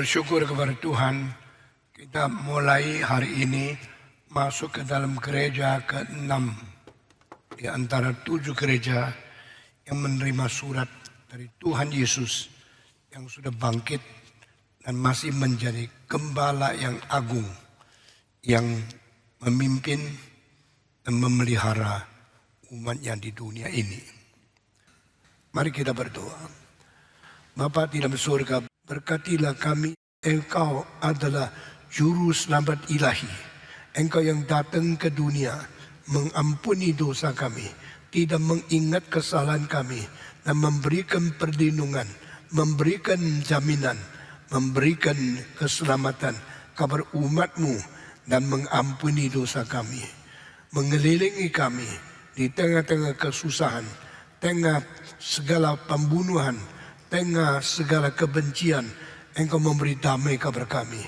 bersyukur kepada Tuhan, kita mulai hari ini masuk ke dalam gereja ke-6 di antara 7 gereja yang menerima surat dari Tuhan Yesus yang sudah bangkit dan masih menjadi gembala yang agung yang memimpin dan memelihara umatnya di dunia ini. Mari kita berdoa. Bapa di dalam surga, berkatilah kami. Engkau adalah juru selamat ilahi. Engkau yang datang ke dunia mengampuni dosa kami, tidak mengingat kesalahan kami, dan memberikan perlindungan, memberikan jaminan, memberikan keselamatan kepada umat-Mu, dan mengampuni dosa kami. Mengelilingi kami di tengah-tengah kesusahan, tengah segala pembunuhan, tengah segala kebencian. Engkau memberi damai kepada kami.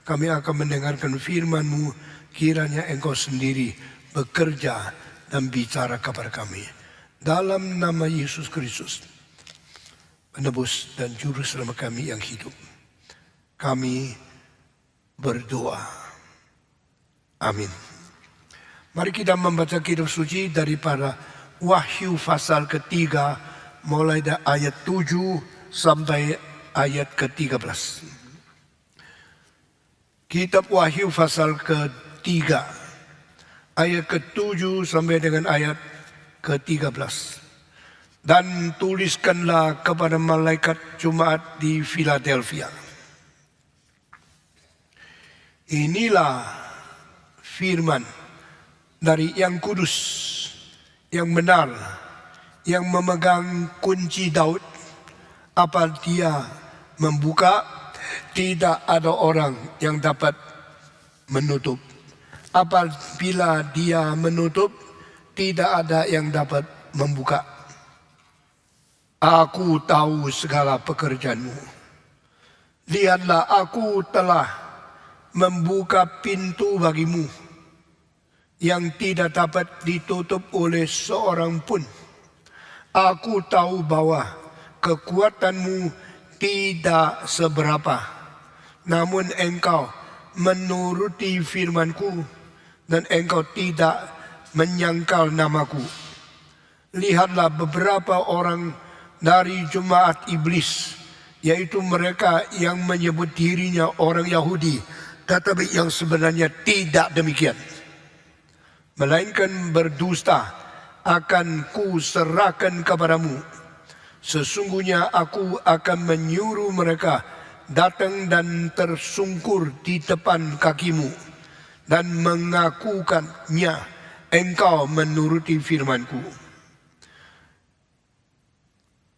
Kami akan mendengarkan firman-Mu, kiranya Engkau sendiri bekerja dan bicara kepada kami. Dalam nama Yesus Kristus, penebus dan juru selamat kami yang hidup, kami berdoa. Amin. Mari kita membaca kitab suci daripada Wahyu pasal ketiga, mulai dari ayat 7 sampai ayat ke-13. Kitab Wahyu pasal ketiga, ayat ke-7 sampai dengan ayat ke-13. Dan tuliskanlah kepada malaikat Jemaat di Philadelphia. Inilah firman dari yang kudus, yang benar, yang memegang kunci Daud. Apabila dia membuka, tidak ada orang yang dapat menutup. Apabila dia menutup, tidak ada yang dapat membuka. Aku tahu segala pekerjaanmu. Lihatlah, aku telah membuka pintu bagimu yang tidak dapat ditutup oleh seorang pun. Aku tahu bahwa kekuatanmu tidak seberapa, namun engkau menuruti firmanku dan engkau tidak menyangkal namaku. Lihatlah, beberapa orang dari jemaat iblis, yaitu mereka yang menyebut dirinya orang Yahudi, tetapi yang sebenarnya tidak demikian, melainkan berdusta, akan kuserahkan kepadamu. Sesungguhnya aku akan menyuruh mereka datang dan tersungkur di depan kakimu dan mengakukannya engkau menuruti firmanku.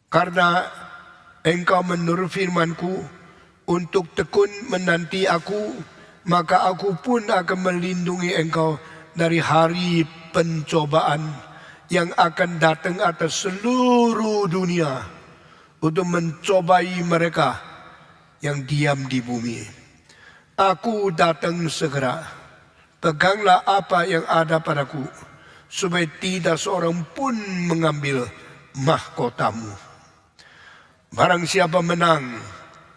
Karena engkau menurut firmanku untuk tekun menanti aku, maka aku pun akan melindungi engkau dari hari pencobaan yang akan datang atas seluruh dunia untuk mencobai mereka yang diam di bumi. Aku datang segera. Peganglah apa yang ada padaku, supaya tidak seorang pun mengambil mahkotamu. Barang siapa menang,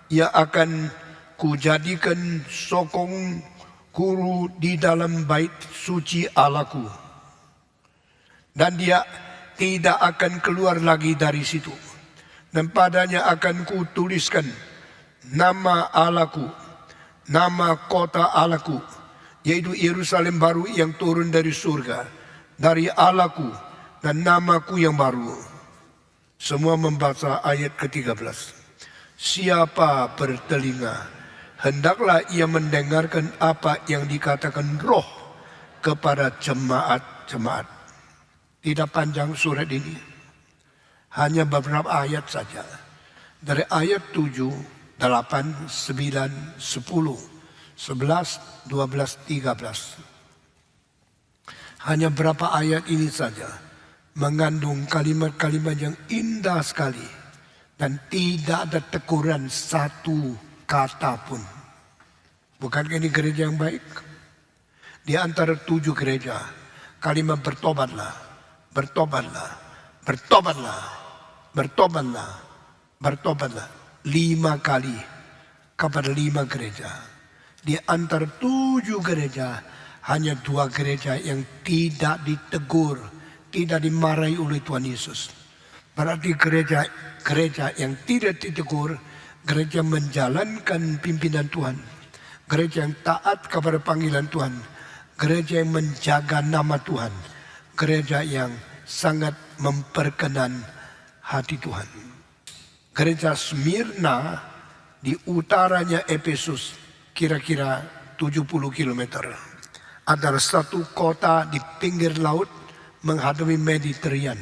ia akan kujadikan sokong guru di dalam bait suci Allahku, dan dia tidak akan keluar lagi dari situ. Dan padanya akan kutuliskan nama Allahku, nama kota Allahku, yaitu Yerusalem baru yang turun dari surga, dari Allahku, dan namaku yang baru. Semua membaca ayat ke-13. Siapa bertelinga, hendaklah ia mendengarkan apa yang dikatakan Roh kepada jemaat-jemaat. Tidak panjang surat ini, hanya beberapa ayat saja. Dari ayat 7, 8, 9, 10, 11, 12, 13. Hanya berapa ayat ini saja mengandung kalimat-kalimat yang indah sekali, dan tidak ada teguran satu kata pun. Bukankah ini gereja yang baik? Di antara 7 gereja, kalimat bertobatlah, bertobatlah, bertobatlah, bertobatlah, bertobatlah 5 kali kepada 5 gereja. Di antara 7 gereja, hanya 2 gereja yang tidak ditegur, tidak dimarahi oleh Tuhan Yesus. Berarti gereja yang tidak ditegur, gereja menjalankan pimpinan Tuhan, gereja yang taat kepada panggilan Tuhan, gereja yang menjaga nama Tuhan, gereja yang sangat memperkenan hati Tuhan. Gereja Smyrna di utaranya Efesus, kira-kira 70 km. Adalah satu kota di pinggir laut menghadapi Mediterranean,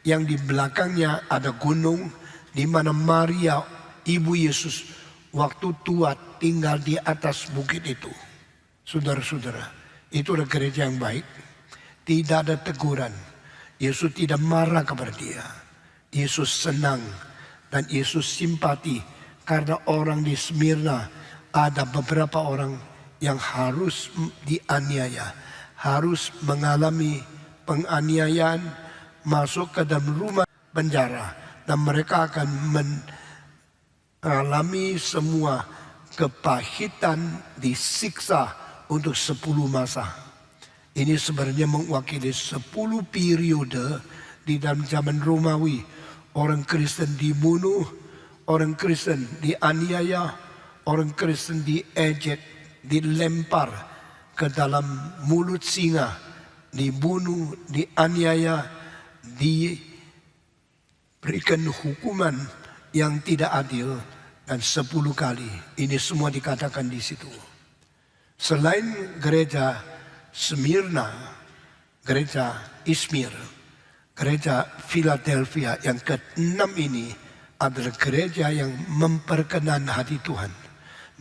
yang di belakangnya ada gunung di mana Maria, ibu Yesus, waktu tua tinggal di atas bukit itu. Saudara-saudara, itu adalah gereja yang baik. Tidak ada teguran. Yesus tidak marah kepada dia. Yesus senang dan Yesus simpati karena orang di Smyrna ada beberapa orang yang harus dianiaya, harus mengalami penganiayaan, masuk ke dalam rumah penjara, dan mereka akan mengalami semua kepahitan, disiksa untuk 10 masa. Ini sebenarnya mewakili 10 periode di dalam zaman Romawi. Orang Kristen dibunuh, orang Kristen dianiaya, orang Kristen diejek, dilempar ke dalam mulut singa, dibunuh, dianiaya, diberikan hukuman yang tidak adil, dan 10 kali. Ini semua dikatakan di situ. Selain gereja Smyrna, gereja Izmir, gereja Philadelphia yang ke-6 ini adalah gereja yang memperkenan hati Tuhan.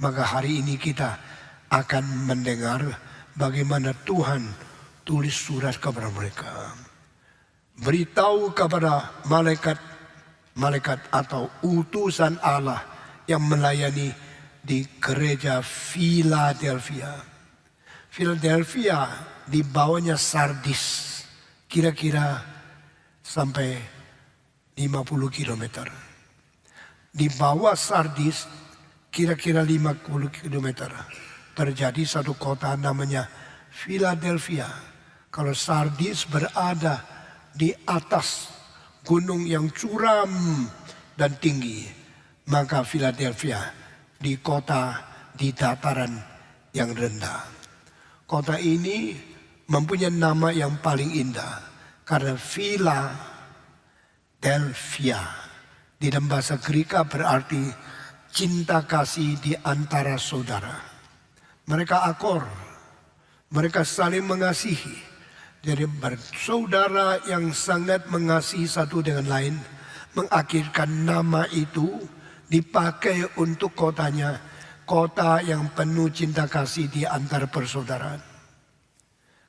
Maka hari ini kita akan mendengar bagaimana Tuhan tulis surat kepada mereka. Beritahu kepada malaikat atau utusan Allah yang melayani di gereja Philadelphia. Philadelphia di bawahnya Sardis, kira-kira sampai 50 km. Di bawah Sardis, kira-kira 50 km, terjadi satu kota namanya Philadelphia. Kalau Sardis berada di atas gunung yang curam dan tinggi, maka Philadelphia di kota di dataran yang rendah. Kota ini mempunyai nama yang paling indah karena Philadelphia di dalam bahasa Greka berarti cinta kasih di antara saudara. Mereka akur, mereka saling mengasihi. Jadi bersaudara yang sangat mengasihi satu dengan lain, mengakhirkan nama itu dipakai untuk kotanya, kota yang penuh cinta kasih di antara persaudaraan.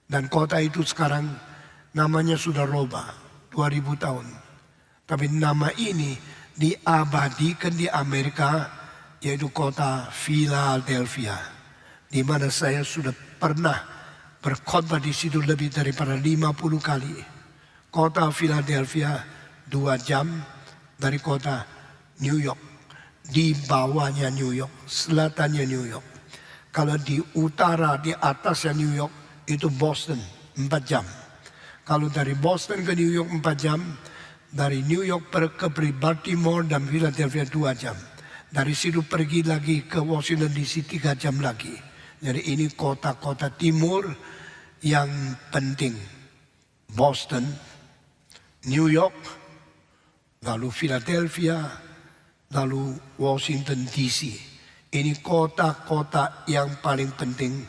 Dan kota itu sekarang namanya sudah robah 2000 tahun. Tapi nama ini diabadikan di Amerika, yaitu kota Philadelphia, di mana saya sudah pernah berkhotbah di situ lebih daripada 50 kali. Kota Philadelphia 2 jam dari kota New York, di bawahnya New York, selatannya New York. Kalau di utara, di atasnya New York, itu Boston 4 jam. Kalau dari Boston ke New York 4 jam, dari New York ke Baltimore dan Philadelphia 2 jam. Dari situ pergi lagi ke Washington DC 3 jam lagi. Jadi ini kota-kota timur yang penting. Boston, New York, lalu Philadelphia, lalu Washington DC. Ini kota-kota yang paling penting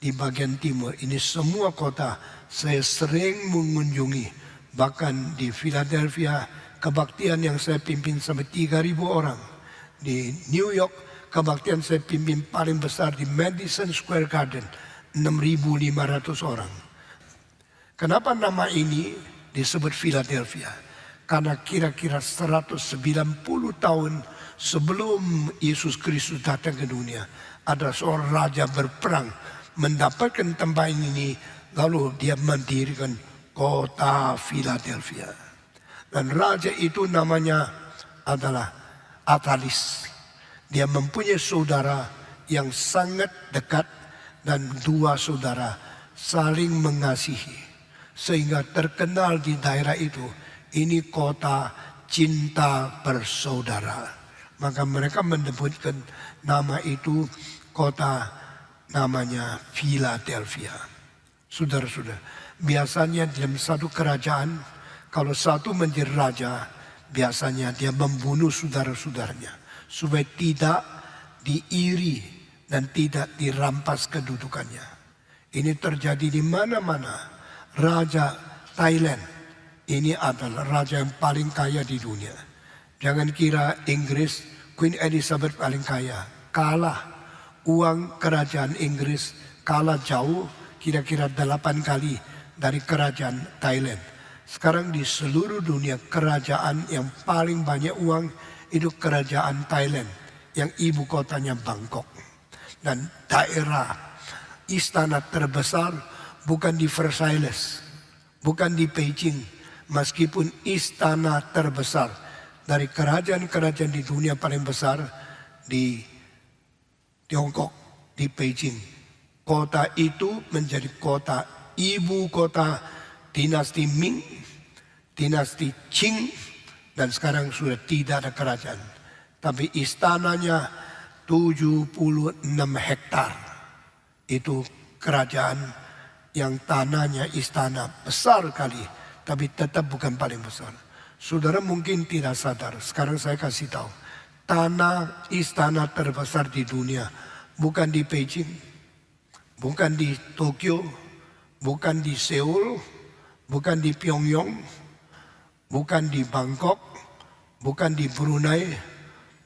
di bagian timur. Ini semua kota saya sering mengunjungi. Bahkan di Philadelphia, kebaktian yang saya pimpin sampai 3.000 orang. Di New York, kebaktian saya pimpin paling besar di Madison Square Garden, 6.500 orang. Kenapa nama ini disebut Philadelphia? Karena kira-kira 190 tahun sebelum Yesus Kristus datang ke dunia, ada seorang raja berperang mendapatkan tempat ini, lalu dia mendirikan kota Philadelphia. Dan raja itu namanya adalah Atalis. Dia mempunyai saudara yang sangat dekat dan dua saudara saling mengasihi. Sehingga terkenal di daerah itu, ini kota cinta bersaudara. Maka mereka menyebutkan nama itu kota namanya Philadelphia. Saudara-saudara, biasanya dalam satu kerajaan, kalau satu menjadi raja, biasanya dia membunuh saudara-saudaranya supaya tidak diiri dan tidak dirampas kedudukannya. Ini terjadi di mana-mana. Raja Thailand ini adalah raja yang paling kaya di dunia. Jangan kira Inggris, Queen Elizabeth paling kaya. Kalah. Uang kerajaan Inggris kalah jauh, kira-kira 8 kali dari kerajaan Thailand. Sekarang di seluruh dunia kerajaan yang paling banyak uang itu kerajaan Thailand yang ibu kotanya Bangkok. Dan daerah istana terbesar bukan di Versailles, bukan di Beijing, meskipun istana terbesar dari kerajaan-kerajaan di dunia paling besar di Tiongkok, di Beijing. Kota itu menjadi kota ibu kota dinasti Ming, dinasti Qing, dan sekarang sudah tidak ada kerajaan. Tapi istananya 76 hektar. Itu kerajaan yang tanahnya istana besar kali, tapi tetap bukan paling besar. Saudara mungkin tidak sadar, sekarang saya kasih tahu. Tanah istana terbesar di dunia bukan di Beijing, bukan di Tokyo, bukan di Seoul, bukan di Pyongyang, bukan di Bangkok, bukan di Brunei,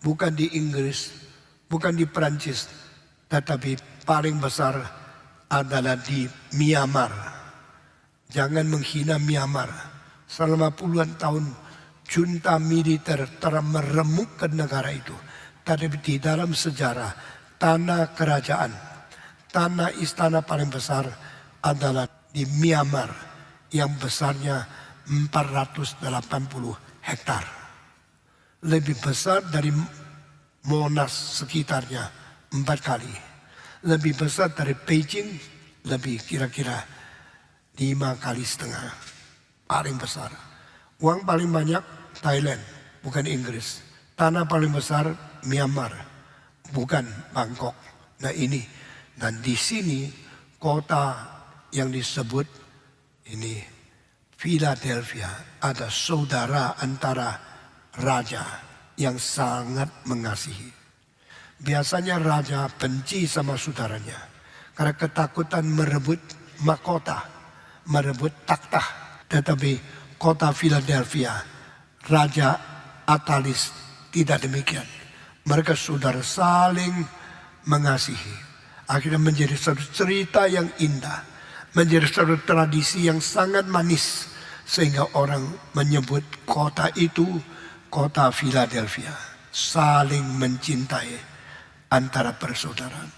bukan di Inggris, bukan di Perancis, tetapi paling besar adalah di Myanmar. Jangan menghina Myanmar. Selama puluhan tahun junta militer telah meremukkan negara itu. Tapi di dalam sejarah tanah kerajaan, tanah istana paling besar adalah di Myanmar yang besarnya 480 hektar. Lebih besar dari Monas sekitarnya 4 kali. Lebih besar dari Beijing, lebih kira-kira 5,5 kali. Paling besar. Uang paling banyak Thailand, bukan Inggris. Tanah paling besar Myanmar, bukan Bangkok. Nah ini, dan di sini kota yang disebut ini Philadelphia, ada saudara antara raja yang sangat mengasihi. Biasanya raja benci sama saudaranya karena ketakutan merebut mahkota, merebut takhta. Tetapi kota Philadelphia, Raja Atalis tidak demikian. Mereka saudara saling mengasihi. Akhirnya menjadi satu cerita yang indah, menjadi satu tradisi yang sangat manis, sehingga orang menyebut kota itu kota Philadelphia. Saling mencintai antara persaudaraan.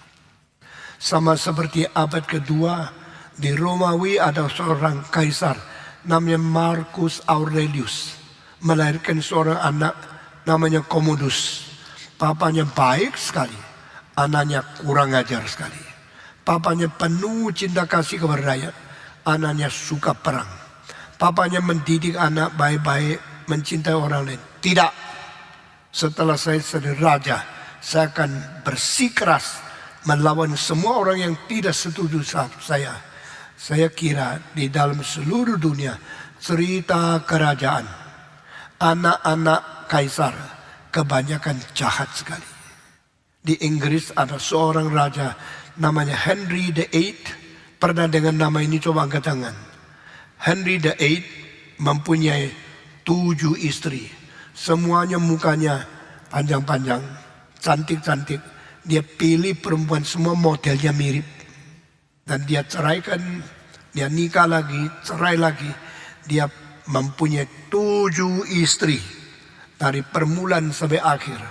Sama seperti abad kedua di Romawi ada seorang kaisar namanya Marcus Aurelius, melahirkan seorang anak namanya Commodus. Papanya baik sekali, anaknya kurang ajar sekali. Papanya penuh cinta kasih kepada rakyat, anaknya suka perang. Papanya mendidik anak baik-baik, mencintai orang lain. Tidak, setelah saya jadi raja, saya akan bersikeras melawan semua orang yang tidak setuju saya. Saya kira di dalam seluruh dunia cerita kerajaan, anak-anak kaisar kebanyakan jahat sekali. Di Inggris ada seorang raja namanya Henry VIII. Pernah dengan nama ini? Coba angkat tangan. Henry VIII mempunyai 7 istri. Semuanya mukanya panjang-panjang, cantik-cantik. Dia pilih perempuan semua modelnya mirip. Dan dia ceraikan, dia nikah lagi, cerai lagi. Dia mempunyai 7 istri dari permulaan sampai akhir.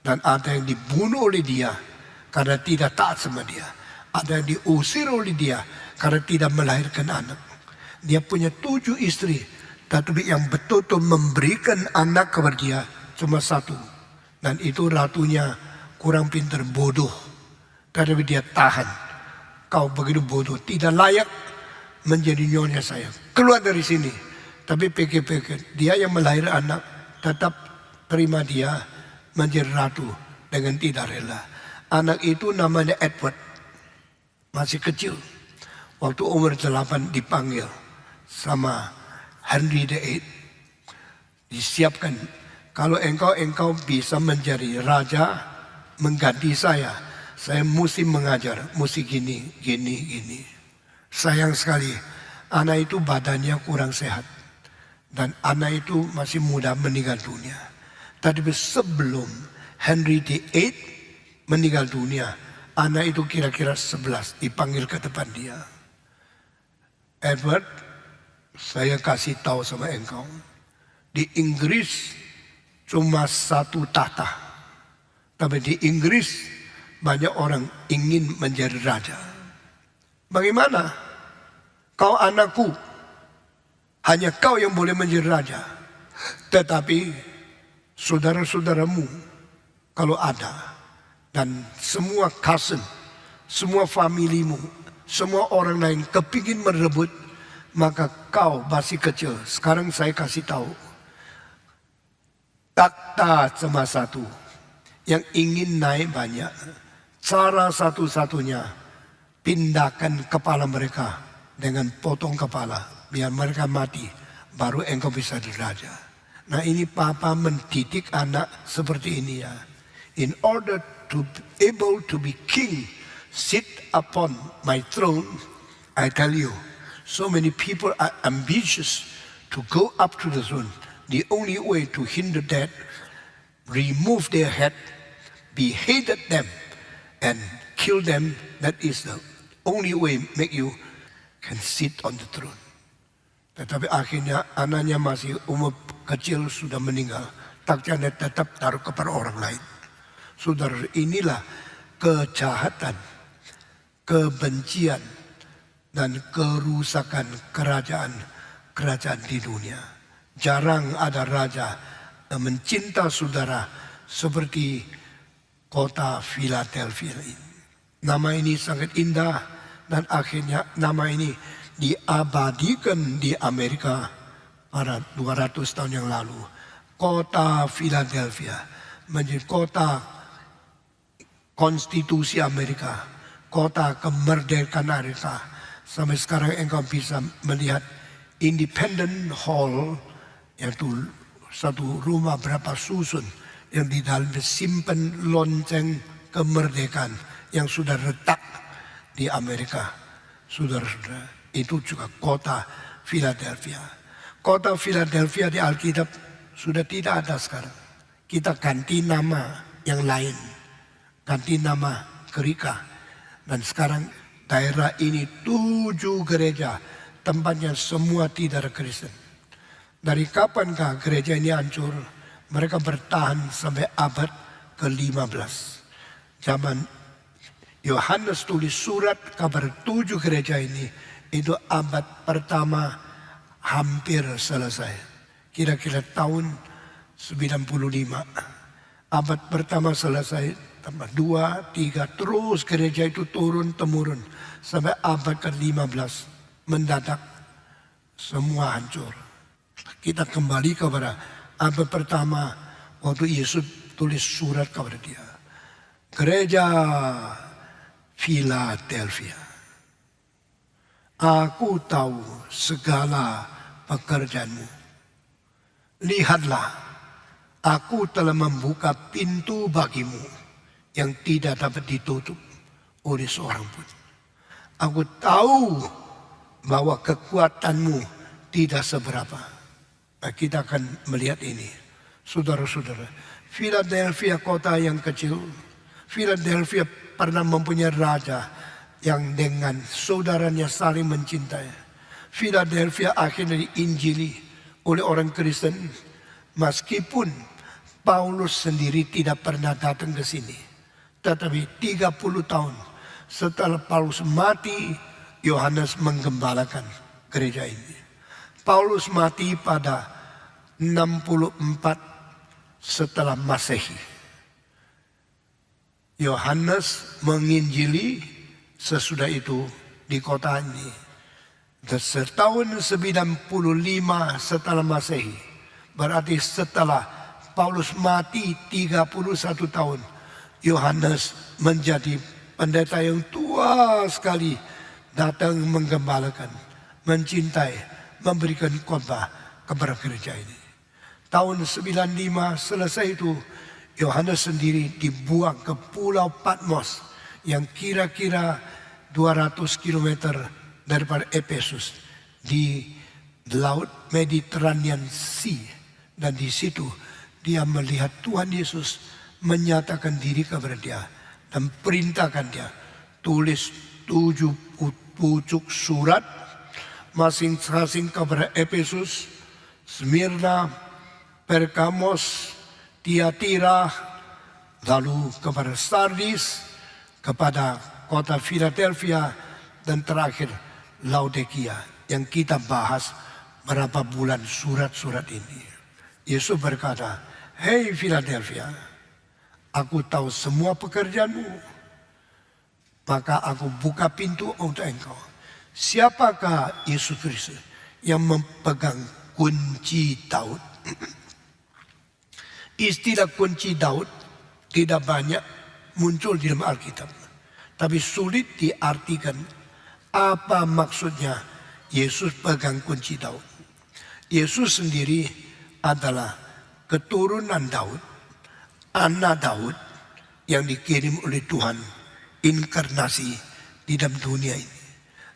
Dan ada yang dibunuh oleh dia karena tidak taat sama dia. Ada yang diusir oleh dia karena tidak melahirkan anak. Dia punya 7 istri, tetapi yang betul-betul memberikan anak kepada dia cuma 1. Dan itu ratunya kurang pintar, bodoh. Tetapi dia tahan. Kau begitu bodoh, tidak layak menjadi nyonya saya. Keluar dari sini. Tapi pikir-pikir, dia yang melahirkan anak tetap terima dia menjadi ratu dengan tidak rela. Anak itu namanya Edward. Masih kecil. Waktu umur 8 dipanggil sama Henry VIII. Disiapkan, kalau engkau bisa menjadi raja, mengganti saya mesti mengajar, mesti gini. Sayang sekali, anak itu badannya kurang sehat. Dan anak itu masih muda meninggal dunia. Tapi sebelum Henry VIII meninggal dunia, anak itu kira-kira 11 dipanggil ke depan dia. Edward, saya kasih tahu sama engkau. Di Inggris cuma satu tahta. Tapi di Inggris banyak orang ingin menjadi raja. Bagaimana? Kau anakku, hanya kau yang boleh menjadi raja. Tetapi saudara-saudaramu kalau ada, dan semua cousin, semua familimu, semua orang lain kepingin merebut, maka kau masih kecil. Sekarang saya kasih tahu. Takhta cuma satu. Yang ingin naik banyak. Cara satu-satunya, pindahkan kepala mereka dengan potong kepala. Biar mereka mati, baru engkau bisa jadi raja. Nah ini papa mendidik anak seperti ini ya. In order to be able to be king, sit upon my throne, I tell you, so many people are ambitious to go up to the throne. The only way to hinder that, remove their head, beheaded them, and kill them. That is the only way make you can sit on the throne. Tetapi akhirnya anaknya masih umur kecil sudah meninggal. Takdirnya tetap taruh kepada orang lain. Saudara, inilah kejahatan, kebencian, dan kerusakan kerajaan di dunia. Jarang ada raja yang mencinta saudara seperti kota Philadelphia ini. Nama ini sangat indah dan akhirnya nama ini diabadikan di Amerika pada 200 tahun yang lalu. Kota Philadelphia menjadi kota konstitusi Amerika, kota kemerdekaan Amerika. Sampai sekarang engkau bisa melihat Independence Hall, yaitu satu rumah berapa susun yang di dalamnya simpan lonceng kemerdekaan yang sudah retak di Amerika. Saudara-saudara, itu juga kota Philadelphia. Kota Philadelphia di Alkitab sudah tidak ada sekarang. Kita ganti nama yang lain, ganti nama Gerika. Dan sekarang daerah ini 7 gereja, tempatnya semua tidak Kristen. Dari kapankah gereja ini hancur? Mereka bertahan sampai abad ke-15. Zaman Yohanes tulis surat kabar 7 gereja ini, itu abad pertama hampir selesai. Kira-kira tahun 95. Abad pertama selesai, tambah 2, 3, terus gereja itu turun-temurun. Sampai abad ke-15 mendadak semua hancur. Kita kembali kepada abad pertama waktu Yesus tulis surat kepada dia. Gereja Philadelphia, aku tahu segala pekerjaanmu. Lihatlah, aku telah membuka pintu bagimu yang tidak dapat ditutup oleh seorang pun. Aku tahu bahwa kekuatanmu tidak seberapa. Nah, kita akan melihat ini. Saudara-saudara, Philadelphia kota yang kecil. Philadelphia pernah mempunyai raja yang dengan saudaranya saling mencintai. Philadelphia akhirnya diinjili oleh orang Kristen. Meskipun Paulus sendiri tidak pernah datang ke sini. Tetapi 30 tahun setelah Paulus mati, Yohanes menggembalakan gereja ini. Paulus mati pada 64 setelah Masehi. Yohanes menginjili sesudah itu di kota ini. Setahun 95 setelah Masehi. Berarti setelah Paulus mati 31 tahun. Yohanes menjadi pendeta yang tua sekali. Datang menggembalakan, mencintai, memberikan khotbah kepada gereja ini. Tahun 95 selesai itu, Yohanes sendiri dibuang ke Pulau Patmos yang kira-kira 200 km daripada Efesus di Laut Mediterranean Sea. Dan di situ dia melihat Tuhan Yesus menyatakan diri kepada dia dan perintahkan dia tulis 7 pucuk surat masing-masing kepada Efesus, Smyrna, Pergamos, Tiatira, lalu kepada Sardis, kepada kota Philadelphia, dan terakhir Laodikia yang kita bahas berapa bulan surat-surat ini. Yesus berkata, "Hei Philadelphia, aku tahu semua pekerjaanmu. Maka aku buka pintu untuk engkau." Siapakah Yesus Kristus yang memegang kunci Daud? Istilah kunci Daud tidak banyak muncul di dalam Alkitab. Tapi sulit diartikan apa maksudnya Yesus pegang kunci Daud. Yesus sendiri adalah keturunan Daud, anak Daud yang dikirim oleh Tuhan, inkarnasi di dalam dunia ini.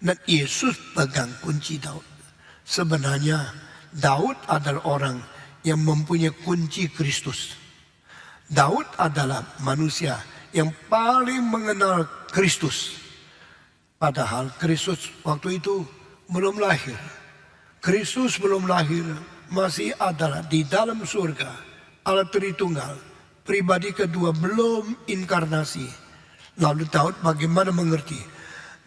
Dan Yesus pegang kunci Daud. Sebenarnya Daud adalah orang yang mempunyai kunci Kristus. Daud adalah manusia yang paling mengenal Kristus. Padahal Kristus waktu itu belum lahir. Kristus belum lahir, masih adalah di dalam surga. Allah Tritunggal, pribadi kedua, belum inkarnasi. Lalu Daud bagaimana mengerti?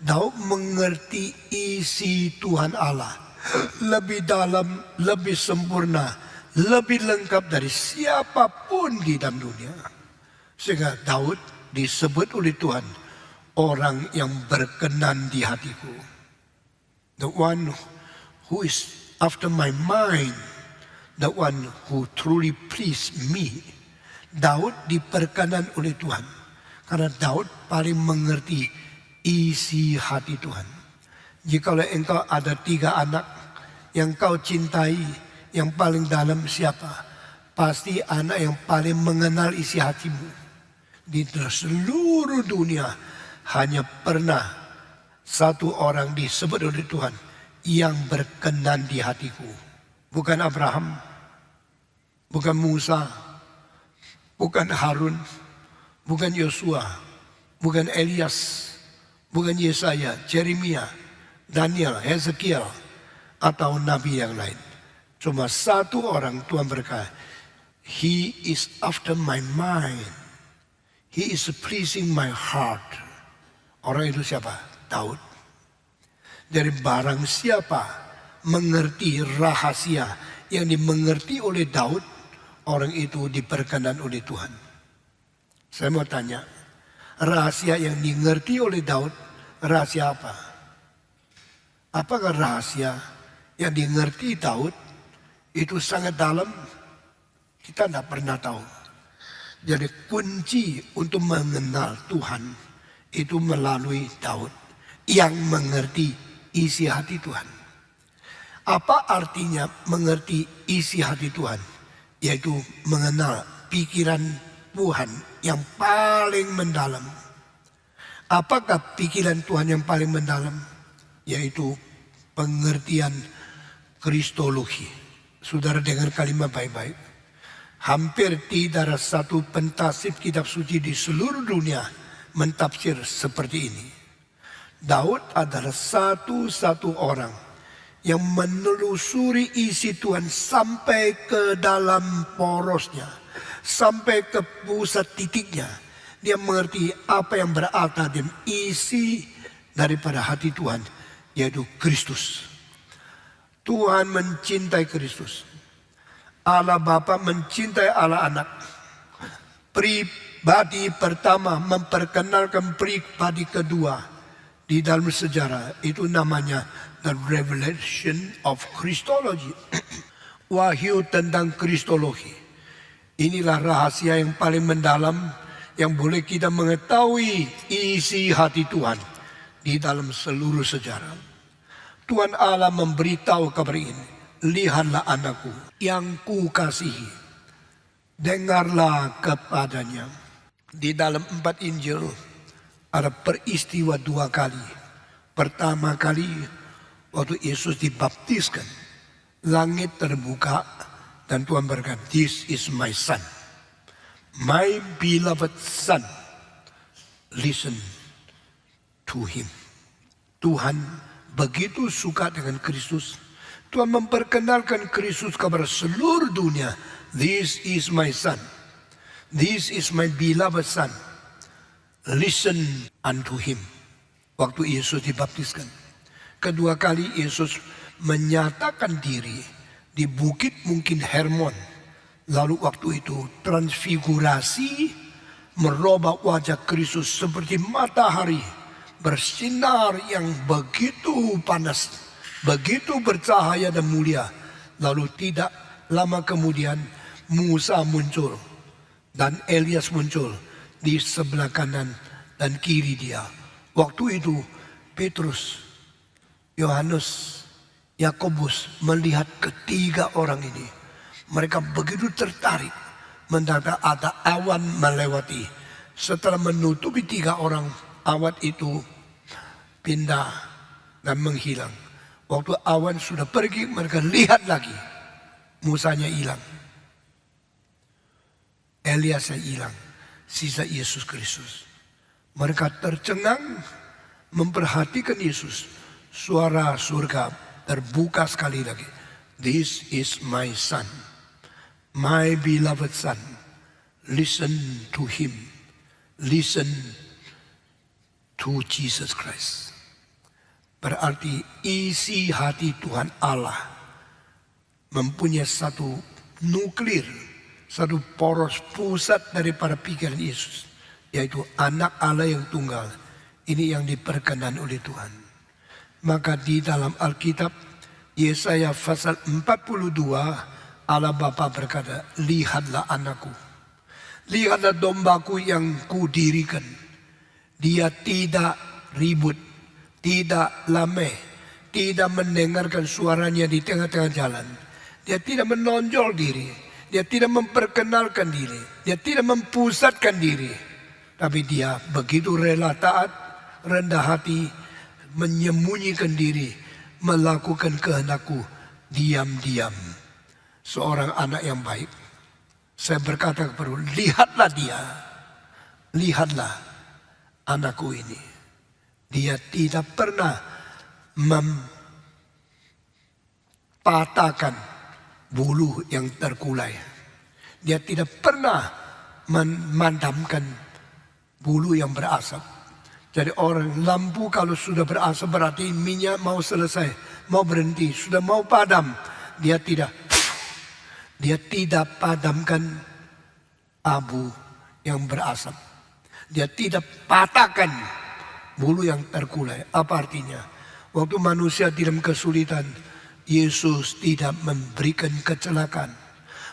Daud mengerti isi Tuhan Allah lebih dalam, lebih sempurna, lebih lengkap dari siapapun di dalam dunia. Sehingga Daud disebut oleh Tuhan orang yang berkenan di hatiku. The one who is after my mind, the one who truly please me. Daud diperkenan oleh Tuhan karena Daud paling mengerti isi hati Tuhan. Jikalau engkau ada 3 anak yang kau cintai, yang paling dalam siapa? Pasti anak yang paling mengenal isi hatimu. Di seluruh dunia hanya pernah satu orang disebut oleh Tuhan yang berkenan di hatiku. Bukan Abraham, bukan Musa, bukan Harun, bukan Yosua, bukan Elias, bukan Yesaya, Jeremia, Daniel, Hezekiel, atau nabi yang lain. Cuma satu orang Tuhan berkata, "He is after my mind. He is pleasing my heart." Orang itu siapa? Daud. Dari barang siapa mengerti rahasia yang dimengerti oleh Daud, orang itu diperkenan oleh Tuhan. Saya mau tanya, rahasia yang dimengerti oleh Daud, rahasia apa? Apakah rahasia yang dimengerti Daud itu sangat dalam? Kita tidak pernah tahu. Jadi kunci untuk mengenal Tuhan itu melalui Daud yang mengerti isi hati Tuhan. Apa artinya mengerti isi hati Tuhan? Yaitu mengenal pikiran Tuhan yang paling mendalam. Apakah pikiran Tuhan yang paling mendalam? Yaitu pengertian kristologi. Saudara dengar kalimat baik-baik. Hampir tidak ada satu pentafsir kitab suci di seluruh dunia mentafsir seperti ini. Daud adalah satu-satu orang yang menelusuri isi Tuhan sampai ke dalam porosnya, sampai ke pusat titiknya. Dia mengerti apa yang berada di isi daripada hati Tuhan, yaitu Kristus. Tuhan mencintai Kristus. Allah Bapa mencintai Allah Anak. Pribadi pertama memperkenalkan pribadi kedua di dalam sejarah. Itu namanya the revelation of Christology. Wahyu tentang Kristologi. Inilah rahasia yang paling mendalam yang boleh kita mengetahui isi hati Tuhan di dalam seluruh sejarah. Tuhan Allah memberitahu kabar ini. Lihatlah anakku yang ku kasihi. Dengarlah kepadanya. Di dalam 4 Injil ada peristiwa 2 kali. Pertama kali waktu Yesus dibaptiskan. Langit terbuka dan Tuhan berkata, "This is my son. My beloved son. Listen to him." Tuhan begitu suka dengan Kristus. Tuhan memperkenalkan Kristus kepada seluruh dunia. This is my son. This is my beloved son. Listen unto him. Waktu Yesus dibaptiskan. Kedua kali Yesus menyatakan diri di bukit mungkin Hermon. Lalu waktu itu transfigurasi merubah wajah Kristus seperti matahari. Bersinar yang begitu panas. Begitu bercahaya dan mulia. Lalu tidak lama kemudian Musa muncul. Dan Elias muncul di sebelah kanan dan kiri dia. Waktu itu Petrus, Yohanes, Yakobus melihat ketiga orang ini. Mereka begitu tertarik. Mendadak ada awan melewati. Setelah menutupi 3 orang, awan itu pindah dan menghilang. Waktu awan sudah pergi, mereka lihat lagi. Musanya hilang. Eliasnya hilang, sisa Yesus Kristus. Mereka tercengang memperhatikan Yesus. Suara surga terbuka sekali lagi. This is my son, my beloved son. Listen to him. Listen to Jesus Christ. Berarti isi hati Tuhan Allah mempunyai satu nuklir, satu poros pusat daripada pikiran Yesus, yaitu anak Allah yang tunggal. Ini yang diperkenan oleh Tuhan. Maka di dalam Alkitab Yesaya pasal 42 Allah Bapa berkata, "Lihatlah anakku, lihatlah dombaku yang kudirikan. Dia tidak ribut, tidak lameh, tidak mendengarkan suaranya di tengah-tengah jalan. Dia tidak menonjol diri. Dia tidak memperkenalkan diri. Dia tidak mempusatkan diri. Tapi dia begitu rela taat, rendah hati, menyembunyikan diri, melakukan kehendakku diam-diam. Seorang anak yang baik." Saya berkata kepada, lihatlah dia. Lihatlah anakku ini. Dia tidak pernah mempatahkan bulu yang terkulai. Dia tidak pernah memadamkan bulu yang berasap. Jadi orang lampu kalau sudah berasap berarti minyak mau selesai, mau berhenti, sudah mau padam. Dia tidak padamkan abu yang berasap. Dia tidak patahkan bulu yang terkulai. Apa artinya? Waktu manusia dalam kesulitan, Yesus tidak memberikan kecelakaan.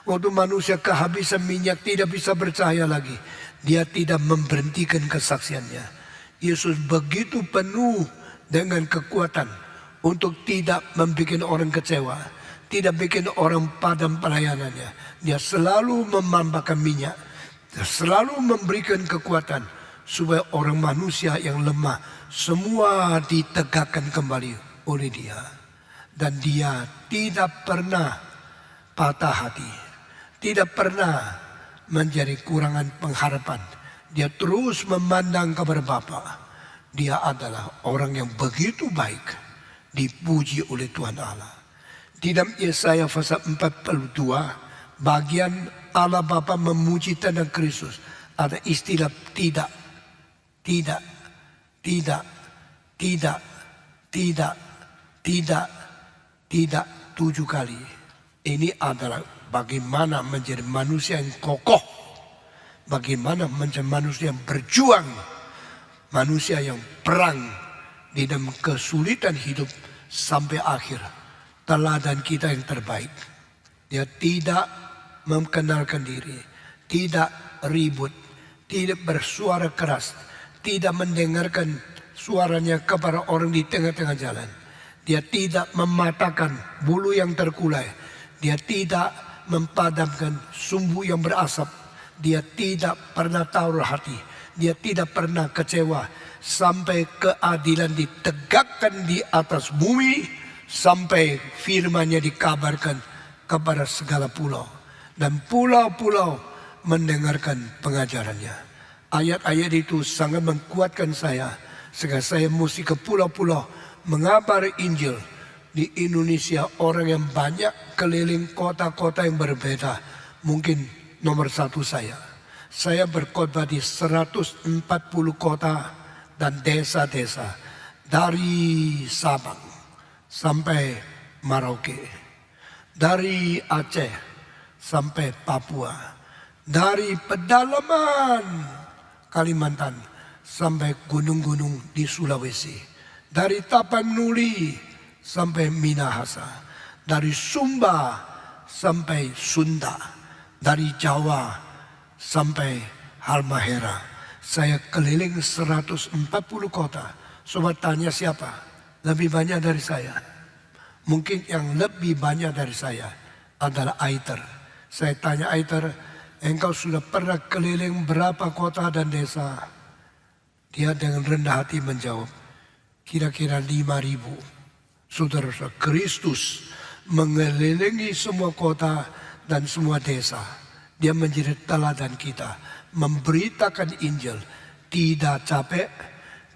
Waktu manusia kehabisan minyak, tidak bisa percaya lagi, dia tidak memberhentikan kesaksiannya. Yesus begitu penuh dengan kekuatan untuk tidak membuat orang kecewa, tidak bikin orang padam pelayanannya. Dia selalu menambahkan minyak, dia selalu memberikan kekuatan supaya orang manusia yang lemah semua ditegakkan kembali oleh dia. Dan dia tidak pernah patah hati, tidak pernah menjadi kurangan pengharapan. Dia terus memandang kepada Bapa. Dia adalah orang yang begitu baik, dipuji oleh Tuhan Allah. Di dalam Yesaya pasal 42, bagian Allah Bapa memuji tentang Kristus, ada istilah tidak, tidak, tidak, tidak, tidak, tidak, tidak 7 kali. Ini adalah bagaimana menjadi manusia yang kokoh, bagaimana menjadi manusia yang berjuang, manusia yang perang di dalam kesulitan hidup sampai akhir. Teladan kita yang terbaik. Dia tidak memkenalkan diri, tidak ribut, tidak bersuara keras, tidak mendengarkan suaranya kepada orang di tengah-tengah jalan. Dia tidak mematahkan bulu yang terkulai. Dia tidak memadamkan sumbu yang berasap. Dia tidak pernah taruh hati. Dia tidak pernah kecewa sampai keadilan ditegakkan di atas bumi, sampai firman-Nya dikabarkan kepada segala pulau, dan pulau-pulau mendengarkan pengajarannya. Ayat-ayat itu sangat menguatkan saya, sehingga saya mesti ke pulau-pulau mengabar Injil. Di Indonesia orang yang banyak keliling kota-kota yang berbeda. Mungkin nomor satu saya. Saya berkhotbah di 140 kota dan desa-desa. Dari Sabang sampai Merauke. Dari Aceh sampai Papua. Dari pedalaman Kalimantan sampai gunung-gunung di Sulawesi. Dari Tapanuli sampai Minahasa. Dari Sumba sampai Sunda. Dari Jawa sampai Halmahera. Saya keliling 140 kota. Sobat tanya siapa? Lebih banyak dari saya. Mungkin yang lebih banyak dari saya adalah Aiter. Saya tanya Aiter, engkau sudah pernah keliling berapa kota dan desa? Dia dengan rendah hati menjawab, kira-kira 5.000. Saudara-saudara, Kristus mengelilingi semua kota dan semua desa. Dia menjadi teladan kita, memberitakan Injil, tidak capek,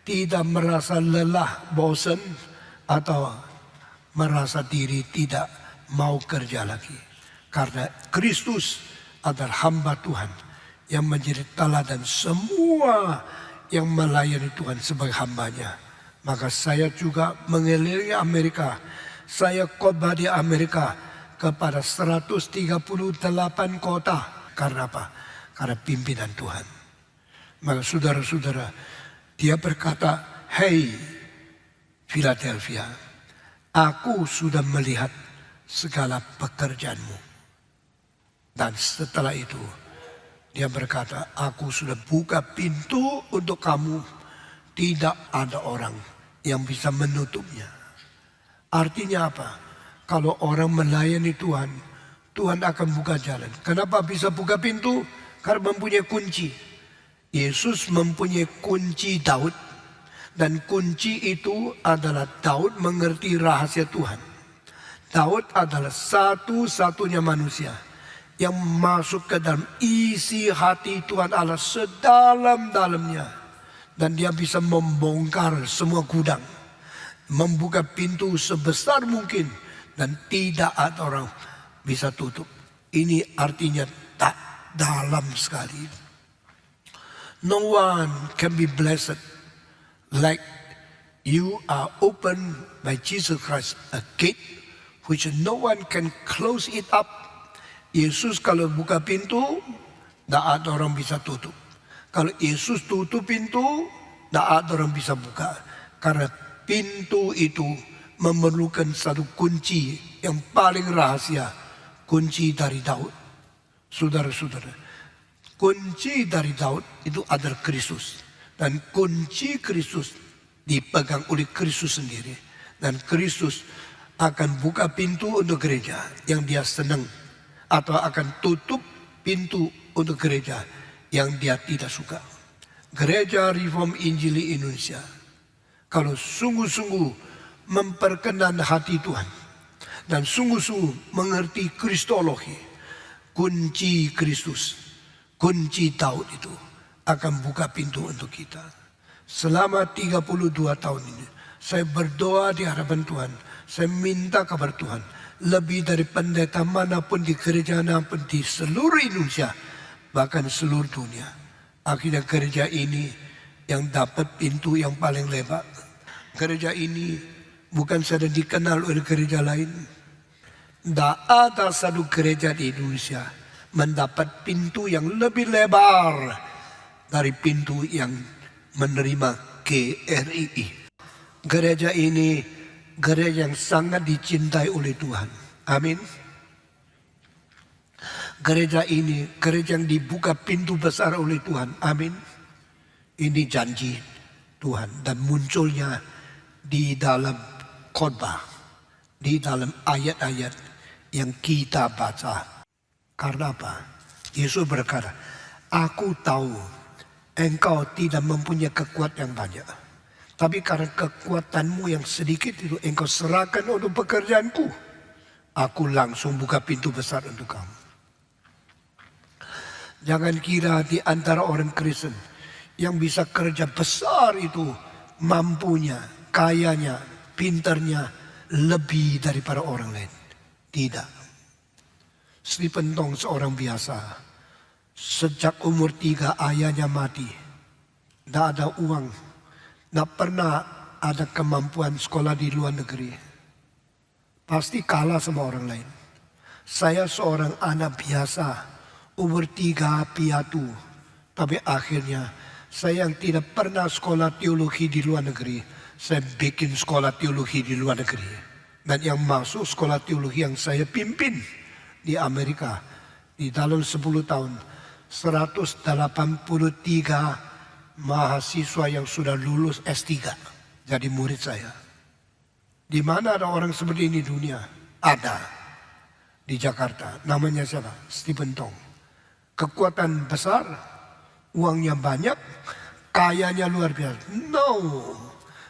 tidak merasa lelah, bosan, atau merasa diri tidak mau kerja lagi. Karena Kristus adalah hamba Tuhan yang menjadi teladan semua yang melayani Tuhan sebagai hambanya. Maka saya juga mengelilingi Amerika. Saya khotbah di Amerika kepada 138 kota. Karena apa? Karena pimpinan Tuhan. Maka saudara-saudara, dia berkata, "Hei Philadelphia, aku sudah melihat segala pekerjaanmu." Dan setelah itu, dia berkata, "Aku sudah buka pintu untuk kamu. Tidak ada orang yang bisa menutupnya." Artinya apa? Kalau orang melayani Tuhan, Tuhan akan buka jalan. Kenapa bisa buka pintu? Karena mempunyai kunci. Yesus mempunyai kunci Daud. Dan kunci itu adalah Daud mengerti rahasia Tuhan. Daud adalah satu-satunya manusia yang masuk ke dalam isi hati Tuhan Allah sedalam-dalamnya. Dan dia bisa membongkar semua gudang. Membuka pintu sebesar mungkin. Dan tidak ada orang bisa tutup. Ini artinya tak dalam sekali. No one can be blessed like you are open by Jesus Christ. A gate which no one can close it up. Yesus kalau buka pintu, tidak ada orang bisa tutup. Kalau Yesus tutup pintu, tidak ada orang bisa buka. Karena pintu itu memerlukan satu kunci yang paling rahasia. Kunci dari Daud. Saudara-saudara, kunci dari Daud itu adalah Kristus. Dan kunci Kristus dipegang oleh Kristus sendiri. Dan Kristus akan buka pintu untuk gereja yang dia senang. Atau akan tutup pintu untuk gereja yang dia tidak suka. Gereja Reform Injili Indonesia, kalau sungguh-sungguh memperkenan hati Tuhan dan sungguh-sungguh mengerti kristologi, kunci Kristus, kunci Daud itu akan buka pintu untuk kita. Selama 32 tahun ini saya berdoa di hadapan Tuhan. Saya minta kabar Tuhan, lebih dari pendeta manapun di gereja manapun di seluruh Indonesia, bahkan seluruh dunia. Akhirnya gereja ini yang dapat pintu yang paling lebar. Gereja ini bukan saja dikenal oleh gereja lain. Tidak ada satu gereja di Indonesia mendapat pintu yang lebih lebar dari pintu yang menerima GRII. Gereja ini gereja yang sangat dicintai oleh Tuhan. Amin. Gereja ini gereja yang dibuka pintu besar oleh Tuhan. Amin. Ini janji Tuhan dan munculnya di dalam khotbah, di dalam ayat-ayat yang kita baca. Karena apa? Yesus berkata, aku tahu engkau tidak mempunyai kekuatan yang banyak. Tapi karena kekuatanmu yang sedikit itu engkau serahkan untuk pekerjaanku. Aku langsung buka pintu besar untuk kamu. Jangan kira di antara orang Kristen yang bisa kerja besar itu mampunya, kayanya, pinternya lebih daripada orang lain. Tidak. Stephen Tong seorang biasa. Sejak umur 3 ayahnya mati. Tidak ada uang. Tidak pernah ada kemampuan sekolah di luar negeri. Pasti kalah sama orang lain. Saya seorang anak biasa. Umur 3 piatu. Tapi akhirnya saya yang tidak pernah sekolah teologi di luar negeri. Saya bikin sekolah teologi di luar negeri. Dan yang masuk sekolah teologi yang saya pimpin di Amerika. Di dalam 10 tahun. 183 mahasiswa yang sudah lulus S3 jadi murid saya. Di mana ada orang seperti ini di dunia? Ada. Di Jakarta. Namanya siapa? Stephen Tong. Kekuatan besar, uangnya banyak, kayanya luar biasa. No,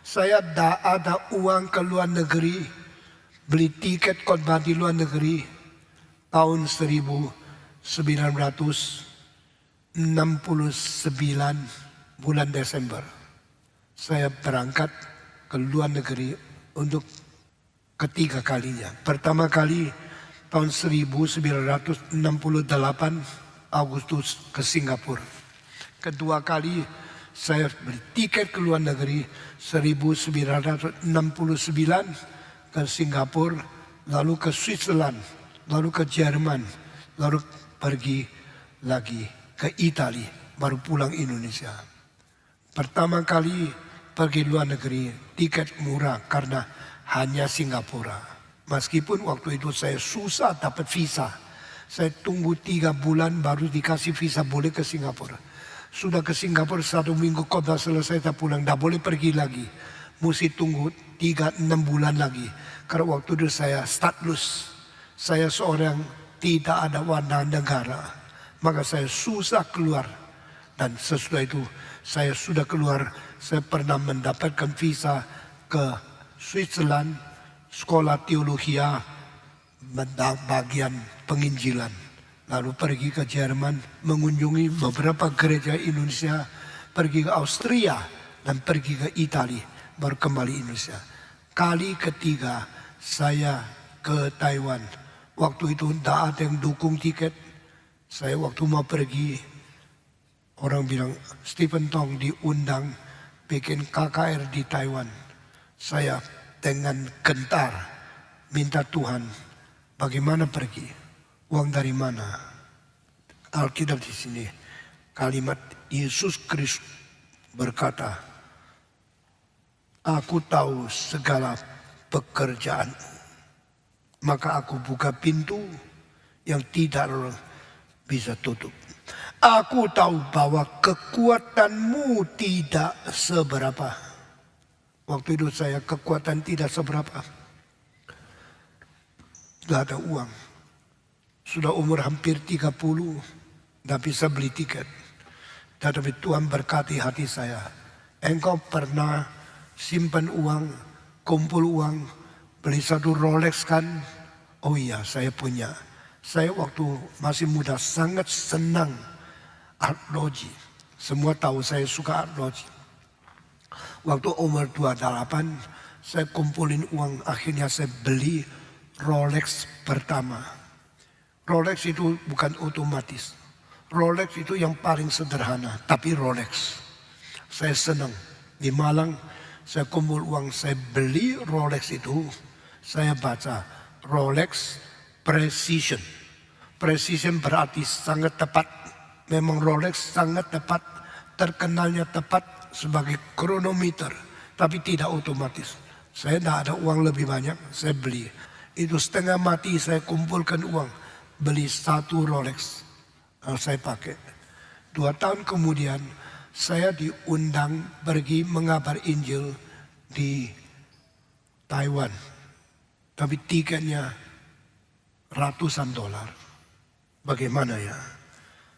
saya tidak ada uang ke luar negeri, beli tiket khotbah di luar negeri tahun 1969 bulan Desember. Saya berangkat ke luar negeri untuk ketiga kalinya. Pertama kali tahun 1968 Agustus ke Singapura. Kedua kali saya beli tiket ke luar negeri 1969 ke Singapura, lalu ke Switzerland, lalu ke Jerman, lalu pergi lagi ke Italia, baru pulang Indonesia. Pertama kali pergi luar negeri, tiket murah karena hanya Singapura. Meskipun waktu itu saya susah dapat visa. Saya tunggu 3 bulan baru dikasih visa boleh ke Singapura. Sudah ke Singapura 1 minggu khotbah selesai tak pulang. Tak boleh pergi lagi. Mesti tunggu 3-6 bulan lagi. Karena waktu itu saya stateless. Saya seorang tidak ada warga negara. Maka saya susah keluar. Dan sesudah itu saya sudah keluar. Saya pernah mendapatkan visa ke Switzerland. Sekolah teologi bagian penginjilan. Lalu pergi ke Jerman, mengunjungi beberapa gereja Indonesia, pergi ke Austria, dan pergi ke Italia, baru kembali Indonesia. Kali ketiga saya ke Taiwan. Waktu itu tidak ada yang dukung tiket. Saya waktu mau pergi, orang bilang Stephen Tong diundang bikin KKR di Taiwan. Saya dengan gentar minta Tuhan, bagaimana pergi? Uang dari mana? Alkitab di sini kalimat Yesus Kristus berkata, aku tahu segala pekerjaan, maka aku buka pintu yang tidak bisa tutup. Aku tahu bahwa kekuatanmu tidak seberapa. Waktu itu saya kekuatan tidak seberapa. Tidak ada uang. Sudah umur hampir 30, tidak bisa beli tiket. Tetapi Tuhan berkati hati saya. Engkau pernah simpan uang, kumpul uang, beli satu Rolex kan? Oh iya, saya punya. Saya waktu masih muda sangat senang arloji. Semua tahu saya suka arloji. Waktu umur 28, saya kumpulin uang, akhirnya saya beli Rolex pertama. Rolex itu bukan otomatis. Rolex itu yang paling sederhana, tapi Rolex. Saya senang. Di Malang, saya kumpul uang, saya beli Rolex itu. Saya baca Rolex Precision. Precision berarti sangat tepat. Memang Rolex sangat tepat. Terkenalnya tepat sebagai kronometer. Tapi tidak otomatis. Saya tidak ada uang lebih banyak, saya beli. Itu setengah mati saya kumpulkan uang. Beli satu Rolex. Saya pakai. 2 tahun kemudian saya diundang pergi mengabar Injil di Taiwan. Tapi tiketnya ratusan dolar. Bagaimana ya?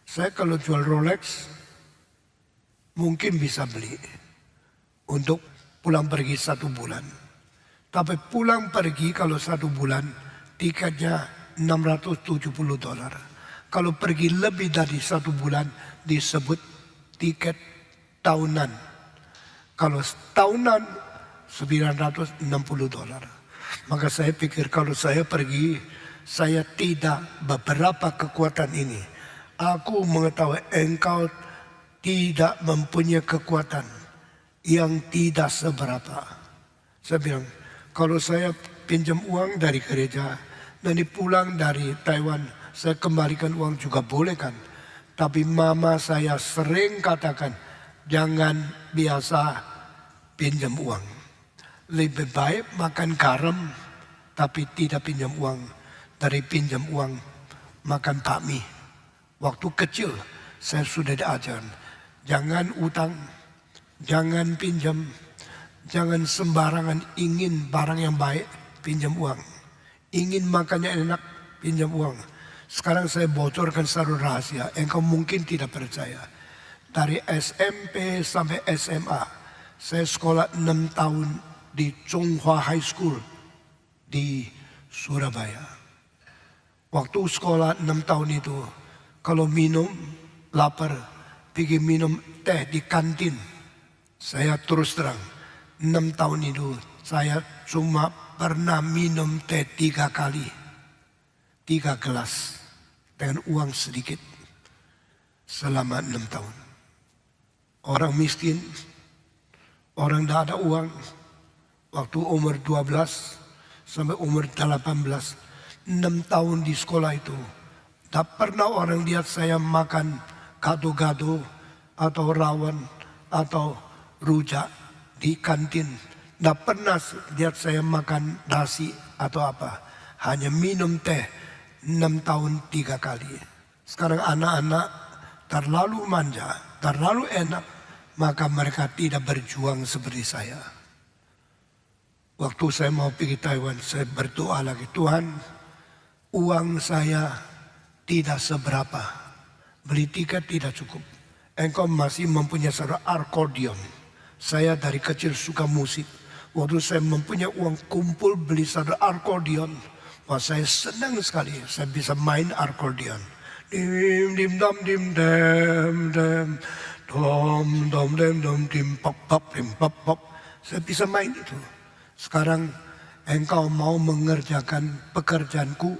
Saya kalau jual Rolex mungkin bisa beli untuk pulang pergi 1 bulan. Tapi pulang pergi kalau 1 bulan tiketnya 670 dolar. Kalau pergi lebih dari 1 bulan disebut tiket tahunan. Kalau tahunan 960 dolar. Maka saya pikir kalau saya pergi, saya tidak beberapa kekuatan ini. Aku mengetahui engkau tidak mempunyai kekuatan yang tidak seberapa. Saya bilang, kalau saya pinjam uang dari gereja, nanti pulang dari Taiwan, saya kembalikan uang juga boleh kan. Tapi mama saya sering katakan, jangan biasa pinjam uang. Lebih baik makan garam, tapi tidak pinjam uang. Dari pinjam uang, makan bakmi. Waktu kecil, saya sudah diajar, jangan utang, jangan pinjam, jangan sembarangan ingin barang yang baik, pinjam uang. Ingin makannya enak, pinjam uang. Sekarang saya bocorkan satu rahasia, engkau mungkin tidak percaya. Dari SMP sampai SMA, saya sekolah 6 tahun di Chonghua High School di Surabaya. Waktu sekolah 6 tahun itu, kalau minum, lapar, pergi minum teh di kantin. Saya terus terang, 6 tahun itu saya cuma pernah minum teh 3 kali. 3 gelas dengan uang sedikit selama 6 tahun. Orang miskin, orang tidak ada uang, waktu umur 12 sampai umur 18, 6 tahun di sekolah itu, tak pernah orang lihat saya makan gado-gado atau rawon atau rujak di kantin. Tak pernah lihat saya makan nasi atau apa. Hanya minum teh 6 tahun 3 kali. Sekarang anak-anak terlalu manja, terlalu enak, maka mereka tidak berjuang seperti saya. Waktu saya mau pergi Taiwan, saya berdoa lagi, Tuhan, uang saya tidak seberapa. Beli tiket tidak cukup. Engkau masih mempunyai seorang akordeon. Saya dari kecil suka musik. Waktu saya mempunyai uang kumpul beli satu akordeon, wah saya senang sekali. Saya bisa main akordeon. Dim dim dom dim dem dem dom dom dem dom dim pop pop dim pop pop. Saya bisa main itu. Sekarang engkau mau mengerjakan pekerjaanku,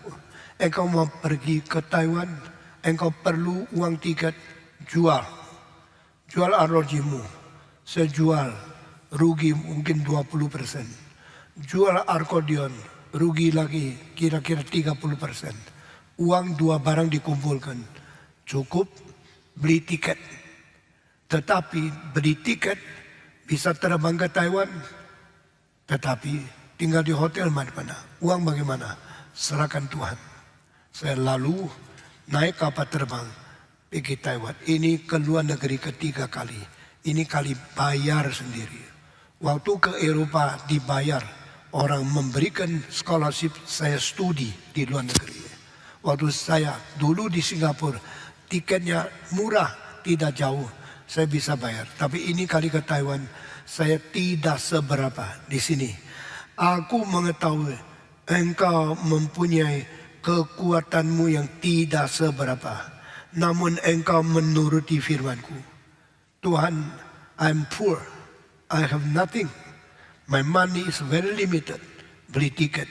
engkau mau pergi ke Taiwan, engkau perlu uang tiket, jual arojimu. Saya jual, rugi mungkin 20%. Jual akordeon, rugi lagi kira-kira 30%. Uang 2 barang dikumpulkan, cukup beli tiket. Tetapi beli tiket bisa terbang ke Taiwan, tetapi tinggal di hotel mana? Uang bagaimana? Serahkan Tuhan. Saya lalu naik kapal terbang pergi Taiwan. Ini ke luar negeri ketiga kali. Ini kali bayar sendiri. Waktu ke Eropa dibayar. Orang memberikan scholarship saya studi di luar negeri. Waktu saya dulu di Singapura, tiketnya murah, tidak jauh. Saya bisa bayar. Tapi ini kali ke Taiwan, saya tidak seberapa di sini. Aku mengetahui engkau mempunyai kekuatanmu yang tidak seberapa. Namun engkau menuruti firmanku. Tuhan, I'm poor. I have nothing. My money is very limited. Beli tiket.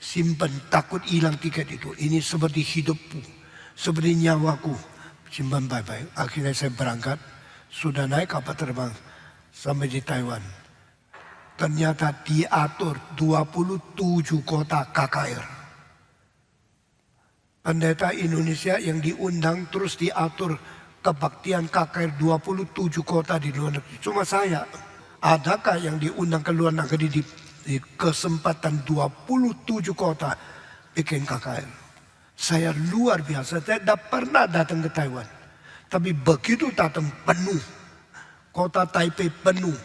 Simpan, takut hilang tiket itu. Ini seperti hidupku. Seperti nyawaku. Simpan baik-baik. Akhirnya saya berangkat. Sudah naik kapal terbang. Sampai di Taiwan. Ternyata diatur 27 kota KKR. pendeta Indonesia yang diundang terus diatur kebaktian KKR 27 kota di luar negeri. Cuma saya, adakah yang diundang ke luar negeri di kesempatan 27 kota bikin KKR? Saya luar biasa, saya tidak pernah datang ke Taiwan. Tapi begitu datang penuh, kota Taipei penuh,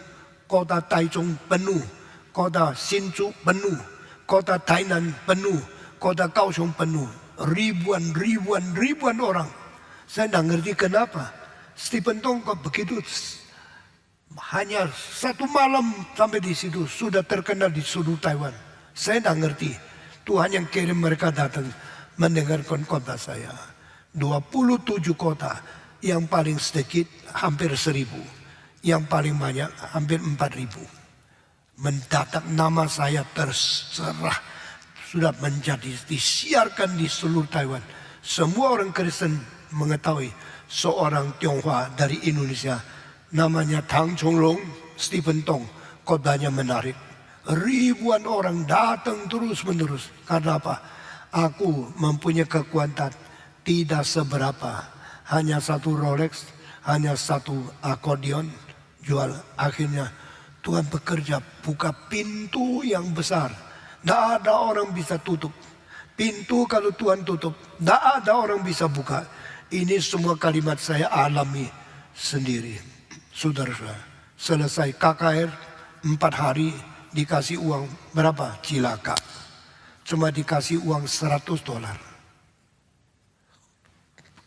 kota Taichung penuh, kota Hsinchu penuh, kota Tainan penuh, kota Kaohsiung penuh. Ribuan orang. Saya tidak ngerti kenapa. Stephen Tong kok begitu, hanya satu malam sampai di situ sudah terkenal di seluruh Taiwan. Saya tidak ngerti. Tuhan yang kirim mereka datang mendengarkan khotbah saya. 27 kota, yang paling sedikit hampir 1.000, yang paling banyak hampir 4.000. Mendadak nama saya terserah, sudah menjadi disiarkan di seluruh Taiwan. Semua orang Kristen mengetahui seorang Tionghoa dari Indonesia, namanya Tang Chonglong, Stephen Tong, khotbahnya menarik. Ribuan orang datang terus menerus. Karena apa? Aku mempunyai kekuatan tidak seberapa, hanya satu Rolex, hanya satu akordeon jual. Akhirnya Tuhan bekerja, buka pintu yang besar. Tidak ada orang bisa tutup. Pintu kalau Tuhan tutup, tidak ada orang bisa buka. Ini semua kalimat saya alami sendiri. Saudara-saudara, selesai KKR 4 hari dikasih uang berapa? Cilaka. Cuma dikasih uang $100.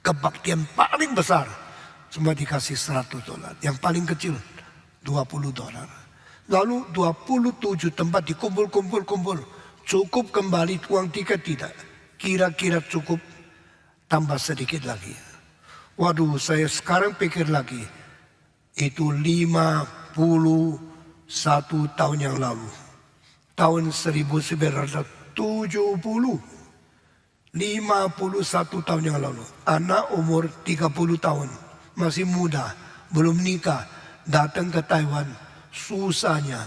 Kebaktian paling besar cuma dikasih $100. Yang paling kecil $20. Lalu 27 tempat dikumpul. Cukup kembali uang tiket tidak? Kira-kira cukup, tambah sedikit lagi. Waduh, saya sekarang pikir lagi. Itu 51 tahun yang lalu. Tahun 1970. 51 tahun yang lalu. Anak umur 30 tahun. Masih muda, belum nikah. Datang ke Taiwan. Susahnya.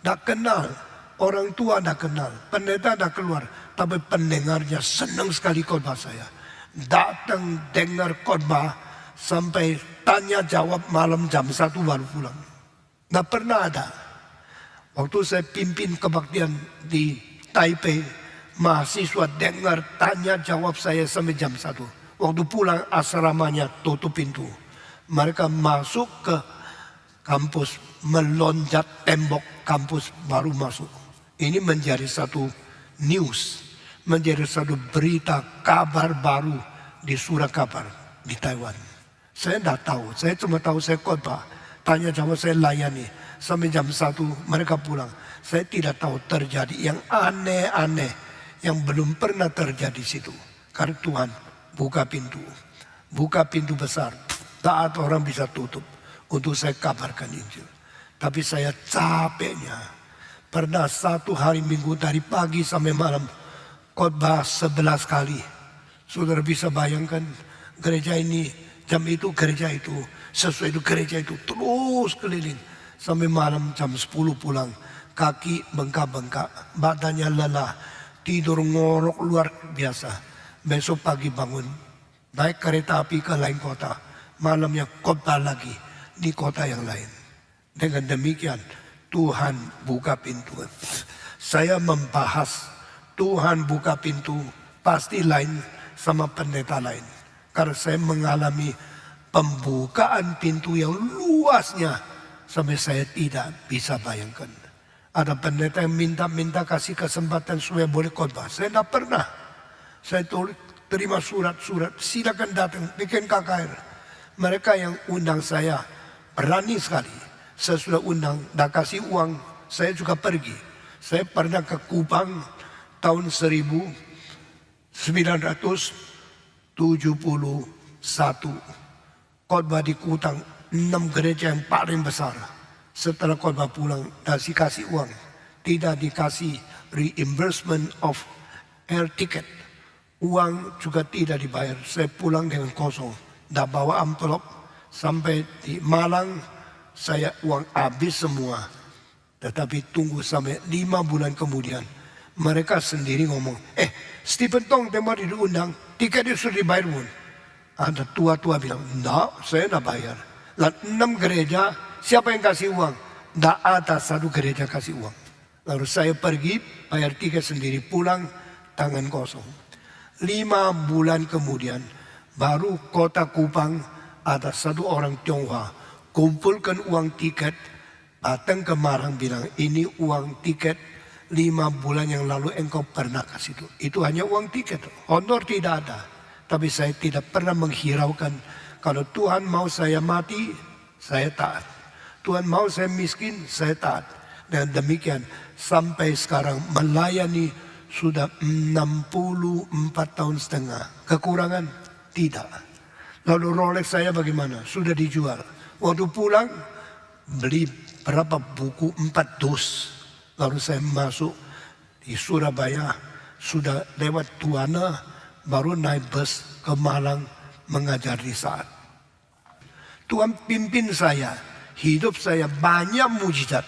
Tak kenal. Orang tua tak kenal. Pendeta tak keluar. Tapi pendengarnya senang sekali khotbah saya. Datang dengar khotbah sampai tanya jawab malam jam 1 baru pulang. Tak pernah ada. Waktu saya pimpin kebaktian di Taipei, mahasiswa dengar tanya jawab saya sampai jam 1. Waktu pulang asramanya tutup pintu. Mereka masuk ke kampus, melonjak tembok kampus baru masuk. Ini menjadi satu news, menjadi satu berita kabar baru di surat kabar di Taiwan. Saya tidak tahu, saya cuma tahu saya khotbah, tanya jawab saya layani. Sampai jam 1 mereka pulang. Saya tidak tahu terjadi yang aneh-aneh yang belum pernah terjadi di situ. Karena Tuhan buka pintu besar. Tak ada orang bisa tutup untuk saya kabarkan Injil. Tapi saya capeknya. Pernah satu hari Minggu dari pagi sampai malam khotbah 11 kali. Saudara bisa bayangkan gereja ini, jam itu gereja itu, sesuai itu gereja itu, terus keliling. Sampai malam jam 10 pulang. Kaki bengkak-bengkak, badannya lelah, tidur ngorok luar biasa. Besok pagi bangun, naik kereta api ke lain kota. Malamnya khotbah lagi di kota yang lain. Dengan demikian Tuhan buka pintu. Saya membahas Tuhan buka pintu pasti lain sama pendeta lain. Karena saya mengalami pembukaan pintu yang luasnya sampai saya tidak bisa bayangkan. Ada pendeta yang minta kasih kesempatan supaya boleh khotbah. Saya tidak pernah. Saya terima surat-surat, silakan datang, bikin KKR. Mereka yang undang saya berani sekali. Saya sudah undang, dah kasih uang, saya juga pergi. Saya pernah ke Kupang tahun 1971. Khotbah di Kutang, 6 gereja yang paling besar. Setelah khotbah pulang, dikasih uang. Tidak dikasih reimbursement of air ticket. Uang juga tidak dibayar. Saya pulang dengan kosong. Dah bawa amplop. Sampai di Malang, saya uang habis semua. Tetapi tunggu sampai 5 bulan kemudian. Mereka sendiri ngomong, Stephen Tong tempat diundang. tiketnya sudah dibayar pun. Ada tua-tua bilang, enggak, saya enggak bayar. Lalu 6 gereja, siapa yang kasih uang? Enggak ada satu gereja kasih uang. Lalu saya pergi, bayar tiket sendiri, pulang tangan kosong. 5 bulan kemudian, baru kota Kupang ada satu orang Tionghoa kumpulkan uang tiket, datang ke Marang bilang, ini uang tiket 5 bulan yang lalu engkau pernah kasih itu. Itu hanya uang tiket, honor tidak ada. Tapi saya tidak pernah menghiraukan, kalau Tuhan mau saya mati, saya taat. Tuhan mau saya miskin, saya taat. Dan demikian sampai sekarang melayani sudah 64 tahun setengah. Kekurangan? Tidak. Lalu Rolex saya bagaimana? Sudah dijual. Waktu pulang beli berapa buku? 4 dus. Lalu saya masuk di Surabaya, sudah lewat Tuana, baru naik bus ke Malang mengajar di saat. Tuhan pimpin saya, hidup saya banyak mujizat.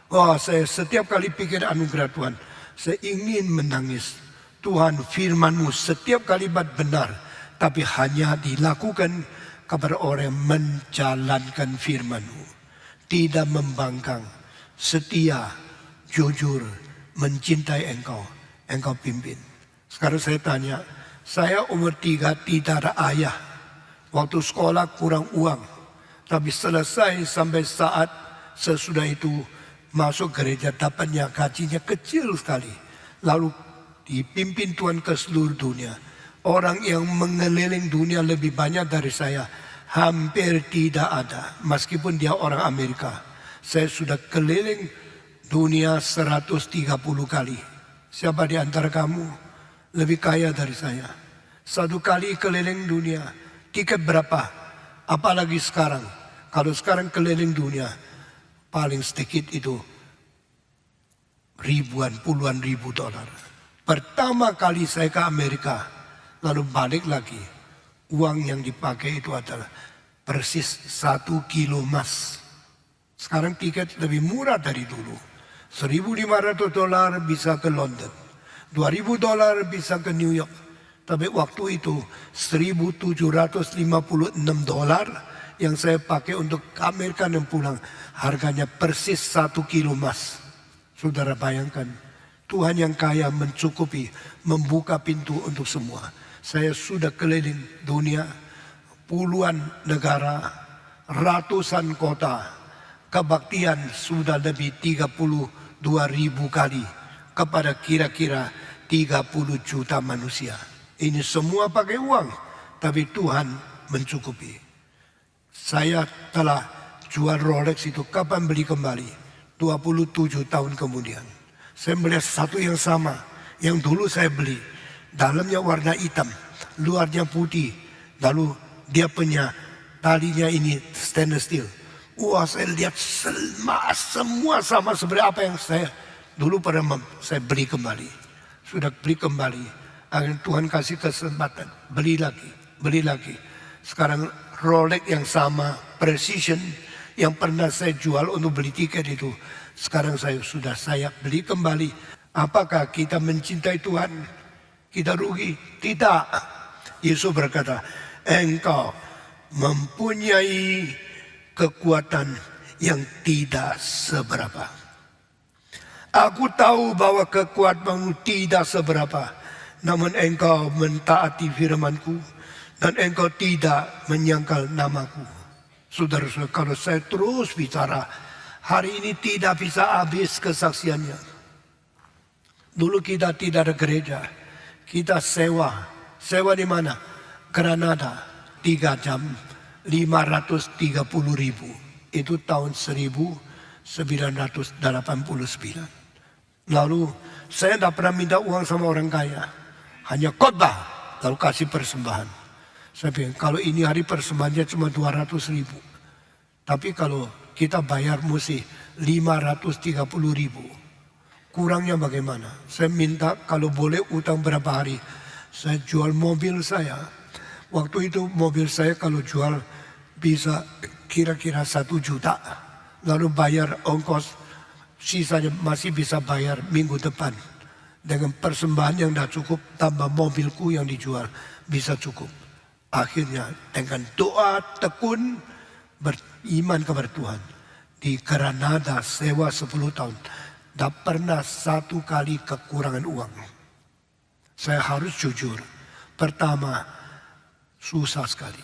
Wah, saya setiap kali pikir anugerah Tuhan, saya ingin menangis. Tuhan, firman-Mu setiap kalimat benar, tapi hanya dilakukan kepada orang yang menjalankan firman-Mu. Tidak membangkang, setia, jujur, mencintai Engkau. Engkau pimpin. Sekarang saya tanya, saya umur 3 tidak ada ayah. Waktu sekolah kurang uang. Tapi selesai sampai saat sesudah itu masuk gereja, dapatnya gajinya kecil sekali. Lalu dipimpin Tuhan ke seluruh dunia. Orang yang mengeliling dunia lebih banyak dari saya hampir tidak ada. Meskipun dia orang Amerika. Saya sudah keliling dunia 130 kali. Siapa di antara kamu lebih kaya dari saya? 1 kali keliling dunia, tiket berapa? Apalagi sekarang. Kalau sekarang keliling dunia, paling sedikit itu ribuan, puluhan ribu dolar. Pertama kali saya ke Amerika, lalu balik lagi, uang yang dipakai itu adalah persis 1 kilo emas. Sekarang tiket lebih murah dari dulu. 1.500 dolar bisa ke London, 2.000 dolar bisa ke New York. Tapi waktu itu 1.756 dolar yang saya pakai untuk ke Amerika dan pulang, harganya persis 1 kilo emas. Saudara bayangkan, Tuhan yang kaya mencukupi, membuka pintu untuk semua. Saya sudah keliling dunia, puluhan negara, ratusan kota. Kebaktian sudah lebih 32.000 kali kepada kira-kira 30 juta manusia. Ini semua pakai uang, tapi Tuhan mencukupi. Saya telah jual Rolex itu, kapan beli kembali? 27 tahun kemudian. Saya melihat satu yang sama, yang dulu saya beli. Dalamnya warna hitam, luarnya putih. Lalu dia punya talinya ini stainless steel. Wah, saya lihat semua sama seperti apa yang saya dulu pernah saya beli kembali. Sudah beli kembali. Akhirnya Tuhan kasih kesempatan, beli lagi. Sekarang Rolex yang sama, precision, yang pernah saya jual untuk beli tiket itu, sekarang saya beli kembali. Apakah kita mencintai Tuhan? Kita rugi? Tidak. Yesus berkata, engkau mempunyai kekuatan yang tidak seberapa. Aku tahu bahwa kekuatanmu tidak seberapa, namun engkau mentaati firman-Ku dan engkau tidak menyangkal namaku. Saudara-saudara, kalau saya terus bicara, hari ini tidak bisa habis kesaksiannya. Dulu kita tidak ada gereja, kita sewa di mana? Granada, 3 jam, 530.000. Itu tahun 1989. Lalu saya tidak pernah minta uang sama orang kaya, hanya khotbah lalu kasih persembahan. Saya bilang, kalau ini hari persembahannya cuma 200.000. Tapi kalau kita bayar mesti 530.000. Kurangnya bagaimana? Saya minta kalau boleh utang berapa hari. Saya jual mobil saya. Waktu itu mobil saya kalau jual bisa kira-kira 1 juta. Lalu bayar ongkos, sisanya masih bisa bayar minggu depan. Dengan persembahan yang tidak cukup, tambah mobilku yang dijual. bisa cukup. Akhirnya dengan doa tekun beriman kepada Tuhan. Di Granada sewa 10 tahun. Tak pernah satu kali kekurangan uang. Saya harus jujur. Pertama, susah sekali.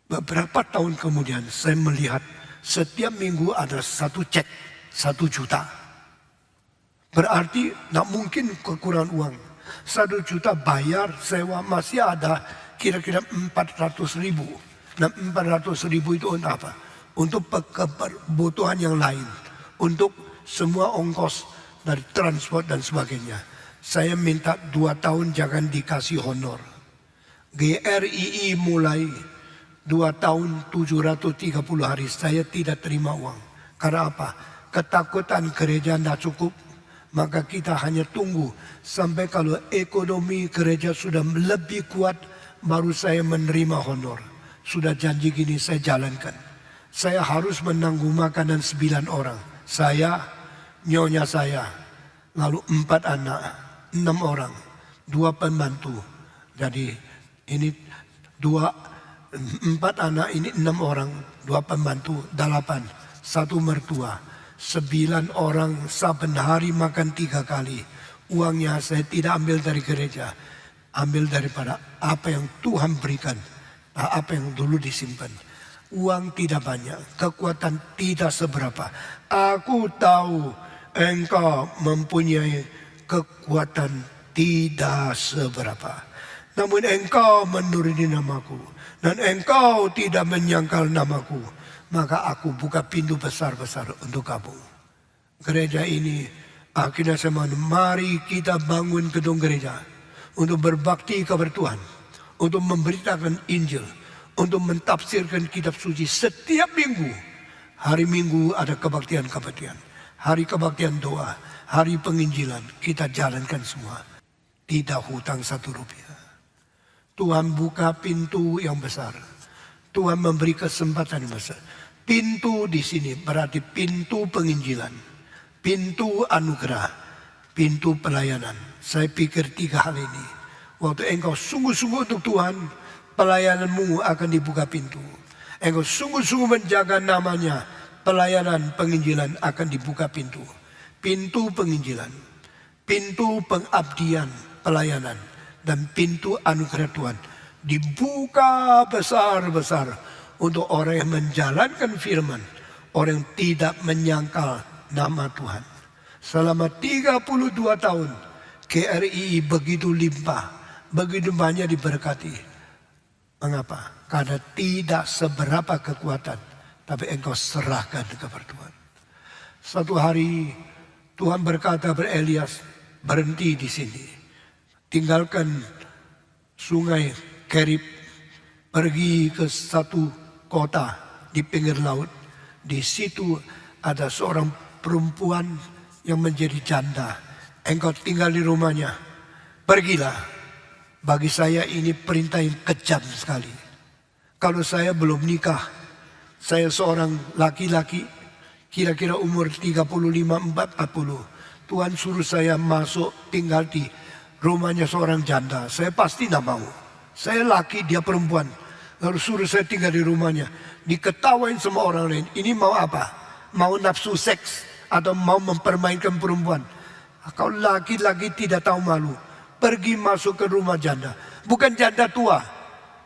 Beberapa tahun kemudian saya melihat setiap minggu ada satu cek 1 juta. Berarti tak mungkin kekurangan uang. 1 juta bayar sewa masih ada kira-kira 400.000. Dan 400.000 itu untuk apa? Untuk kebutuhan yang lain. Untuk semua ongkos dari transport dan sebagainya. Saya minta 2 tahun jangan dikasih honor. GRII mulai 2 tahun 730 hari saya tidak terima uang. Karena apa? Ketakutan gereja tidak cukup. Maka kita hanya tunggu sampai kalau ekonomi gereja sudah lebih kuat baru saya menerima honor. Sudah janji gini saya jalankan. Saya harus menanggung makanan 9 orang. Saya, nyonya saya, lalu 4 anak, 6 orang, 2 pembantu. Jadi ini 4 anak, ini 6 orang, 2 pembantu, 8, 1 mertua. 9 orang saben hari makan 3 kali. Uangnya saya tidak ambil dari gereja. Ambil daripada apa yang Tuhan berikan. Apa yang dulu disimpan. Uang tidak banyak. Kekuatan tidak seberapa. Aku tahu engkau mempunyai kekuatan tidak seberapa. Namun engkau menuruni namaku. Dan engkau tidak menyangkal namaku. Maka aku buka pintu besar-besar untuk kamu. Gereja ini akhirnya saya mari kita bangun gedung gereja. Untuk berbakti kepada Tuhan. Untuk memberitakan Injil. Untuk mentafsirkan kitab suci setiap minggu. Hari Minggu ada kebaktian-kebaktian. Hari kebaktian doa. Hari penginjilan. Kita jalankan semua. Tidak hutang 1 rupiah. Tuhan buka pintu yang besar. Tuhan memberi kesempatan yang besar. Pintu di sini berarti pintu penginjilan. Pintu anugerah. Pintu pelayanan. Saya pikir 3 hal ini. Waktu engkau sungguh-sungguh untuk Tuhan, pelayananmu akan dibuka pintu. Engkau sungguh-sungguh menjaga namanya, pelayanan penginjilan akan dibuka pintu. Pintu penginjilan, pintu pengabdian, pelayanan, dan pintu anugerah Tuhan dibuka besar-besar untuk orang yang menjalankan firman, orang yang tidak menyangkal nama Tuhan. Selama 32 tahun, GRII begitu limpah, begitu banyak diberkati. Mengapa? Karena tidak seberapa kekuatan, tapi engkau serahkan kepada Tuhan. Satu hari Tuhan berkata kepada Elias, berhenti di sini. Tinggalkan sungai Kerib, pergi ke satu kota di pinggir laut. Di situ ada seorang perempuan yang menjadi janda. Engkau tinggal di rumahnya. Pergilah. Bagi saya ini perintah yang kejam sekali. Kalau saya belum nikah, saya seorang laki-laki, kira-kira umur 35-40. Tuhan suruh saya masuk tinggal di rumahnya seorang janda. Saya pasti tidak mau. Saya laki, dia perempuan. Lalu suruh saya tinggal di rumahnya. Diketawain sama orang lain. Ini mau apa? Mau nafsu seks atau mau mempermainkan perempuan? Kau laki-laki tidak tahu malu. Pergi masuk ke rumah janda. Bukan janda tua.